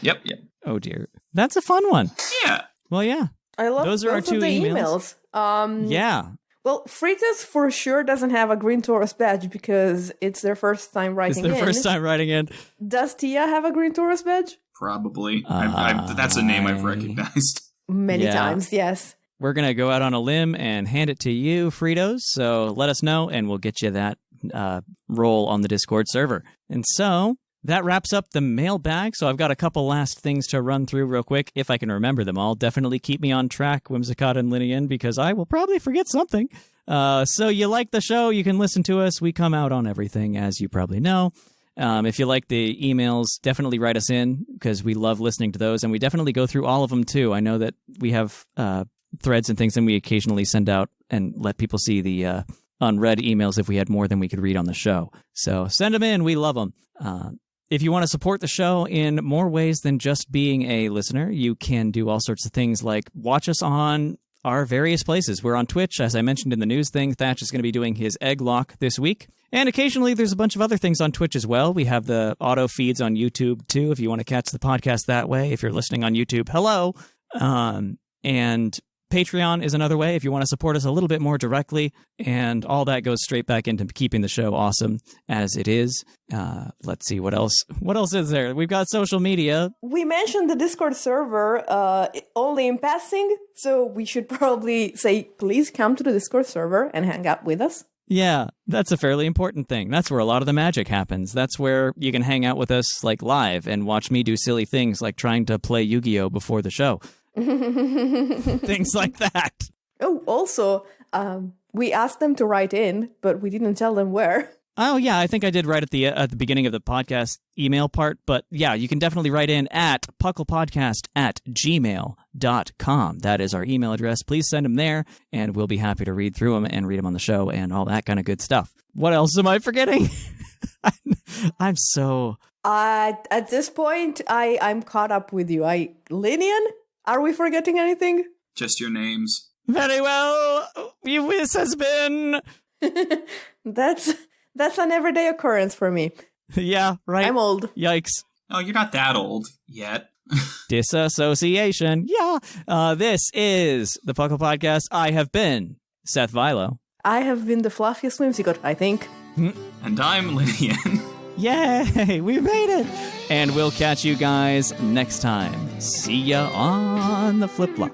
yep. Oh, dear. That's a fun one. Yeah. Well, yeah. I love those are our both two of the emails. Yeah. Well, Fritas for sure doesn't have a Green Taurus badge because it's their first time writing in. It's their first time writing in. Does Tia have a Green Taurus badge? Probably. That's a name I've recognized. Many times, yes. We're going to go out on a limb and hand it to you, Fritos. So let us know, and we'll get you that role on the Discord server. And so that wraps up the mailbag. So I've got a couple last things to run through real quick. If I can remember them all, definitely keep me on track, Whimsicott and Lynian, because I will probably forget something. So you like the show, you can listen to us. We come out on everything, as you probably know. If you like the emails, definitely write us in, because we love listening to those, and we definitely go through all of them, too. I know that we have threads and things, and we occasionally send out and let people see the unread emails if we had more than we could read on the show. So send them in. We love them. If you want to support the show in more ways than just being a listener, you can do all sorts of things like watch us on our various places. We're on Twitch, as I mentioned in the news thing. Thatch is going to be doing his egg lock this week. And occasionally there's a bunch of other things on Twitch as well. We have the auto feeds on YouTube, too, if you want to catch the podcast that way. If you're listening on YouTube, hello. And Patreon is another way if you want to support us a little bit more directly, and all that goes straight back into keeping the show awesome as it is. Let's see, what else is there? We've got social media. We mentioned the Discord server only in passing, so we should probably say, please come to the Discord server and hang out with us. Yeah, that's a fairly important thing. That's where a lot of the magic happens. That's where you can hang out with us like live and watch me do silly things like trying to play Yu-Gi-Oh! Before the show. Things like that. Oh, also, we asked them to write in, but we didn't tell them where. Oh, yeah, I think I did right at the beginning of the podcast email part. But yeah, you can definitely write in at puclpodcast@gmail.com. That is our email address. Please send them there, and we'll be happy to read through them and read them on the show and all that kind of good stuff. What else am I forgetting? I'm so... At this point, I'm caught up with you. Lynian? Are we forgetting anything? Just your names. Very well. This has been... That's an everyday occurrence for me. Yeah, right. I'm old. Yikes. Oh, you're not that old yet. Disassociation. Yeah. This is the Puckle Podcast. I have been Seth Vilo. I have been the fluffiest Whimsicott, I think. And I'm Lynian. Yay! We made it! And we'll catch you guys next time. See ya on the flip-flop.